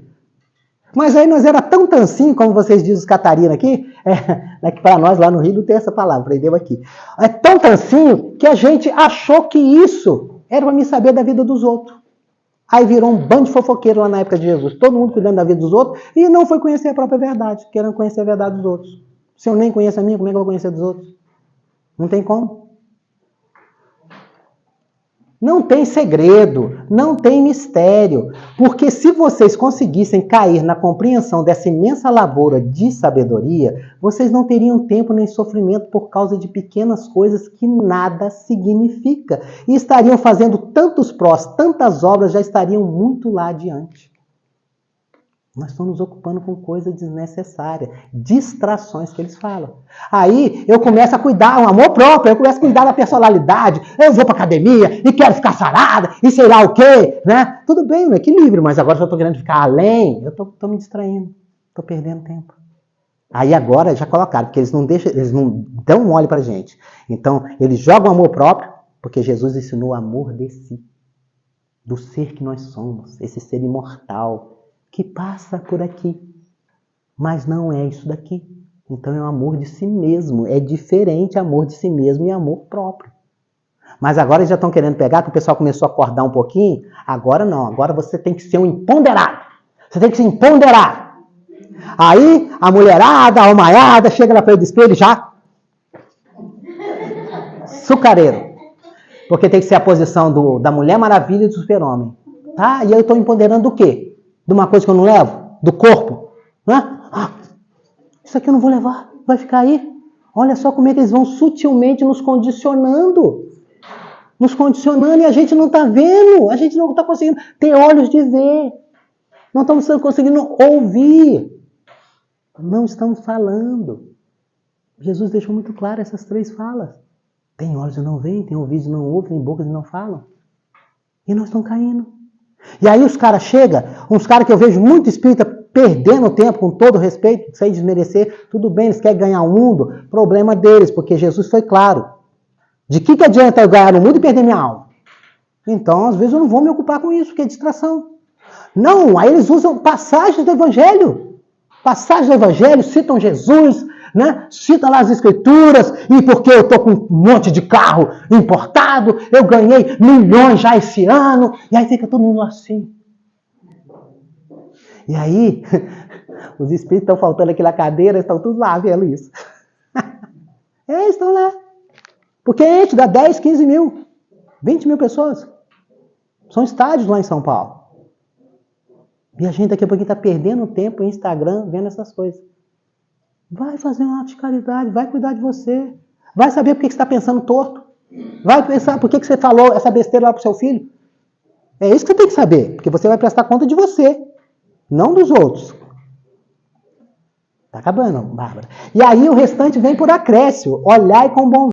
Mas aí nós era tão tancinho, como vocês dizem os Catarina aqui, que para nós lá no Rio não tem essa palavra, aprendeu aqui. É tão tancinho que a gente achou que isso era para me saber da vida dos outros. Aí virou um bando de fofoqueiro lá na época de Jesus. Todo mundo cuidando da vida dos outros e não foi conhecer a própria verdade, querendo conhecer a verdade dos outros. Se eu nem conheço a minha, como é que eu vou conhecer a dos outros? Não tem como. Não tem segredo, não tem mistério, porque se vocês conseguissem cair na compreensão dessa imensa lavoura de sabedoria, vocês não teriam tempo nem sofrimento por causa de pequenas coisas que nada significa. E estariam fazendo tantos prós, tantas obras, já estariam muito lá adiante. Nós estamos nos ocupando com coisa desnecessária, distrações que eles falam. Aí eu começo a cuidar, um amor próprio, eu começo a cuidar da personalidade, eu vou para academia e quero ficar sarada e sei lá o quê, né? Tudo bem, no equilíbrio, mas agora se eu estou querendo ficar além, eu estou me distraindo, estou perdendo tempo. Aí agora já colocaram, porque eles não dão mole para gente. Então, eles jogam amor próprio, porque Jesus ensinou o amor de si, do ser que nós somos, esse ser imortal, que passa por aqui, mas não é isso daqui. Então é o amor de si mesmo, é diferente amor de si mesmo e amor próprio. Mas agora eles já estão querendo pegar, que o pessoal começou a acordar um pouquinho, agora não, agora você tem que ser um empoderado, você tem que se empoderar. Aí a mulherada, a almaiada, chega na frente do espelho já, sucareiro, porque tem que ser a posição da Mulher Maravilha e do Super-Homem. Tá? E eu estou empoderando do quê? De uma coisa que eu não levo? Do corpo? Né? Isso aqui eu não vou levar, vai ficar aí. Olha só como é que eles vão sutilmente nos condicionando. Nos condicionando e a gente não está vendo. A gente não está conseguindo ter olhos de ver. Não estamos conseguindo ouvir. Não estamos falando. Jesus deixou muito claro essas 3 falas. Tem olhos e não veem, tem ouvidos e não ouvem, tem bocas e não falam. E nós estamos caindo. E aí os caras chegam, uns caras que eu vejo muito espírita perdendo tempo, com todo respeito, sem desmerecer, tudo bem, eles querem ganhar o mundo, problema deles, porque Jesus foi claro. De que adianta eu ganhar o mundo e perder minha alma? Então, às vezes eu não vou me ocupar com isso, porque é distração. Não, aí eles usam passagens do Evangelho. Passagens do Evangelho, citam Jesus, né? Citam lá as Escrituras, e porque eu estou com um monte de carro importado, eu ganhei milhões já esse ano, e aí fica todo mundo assim. E aí, os espíritos estão faltando aqui na cadeira, estão todos lá vendo isso. Eles estão lá. Porque a gente dá 10, 15 mil, 20 mil pessoas. São estádios lá em São Paulo. E a gente daqui a pouquinho está perdendo tempo em Instagram vendo essas coisas. Vai fazer um ato de caridade, vai cuidar de você. Vai saber por que você está pensando torto. Vai pensar por que você falou essa besteira lá para o seu filho. É isso que você tem que saber, porque você vai prestar conta de você, não dos outros. Tá acabando, Bárbara. E aí o restante vem por acréscimo. Olhai com bons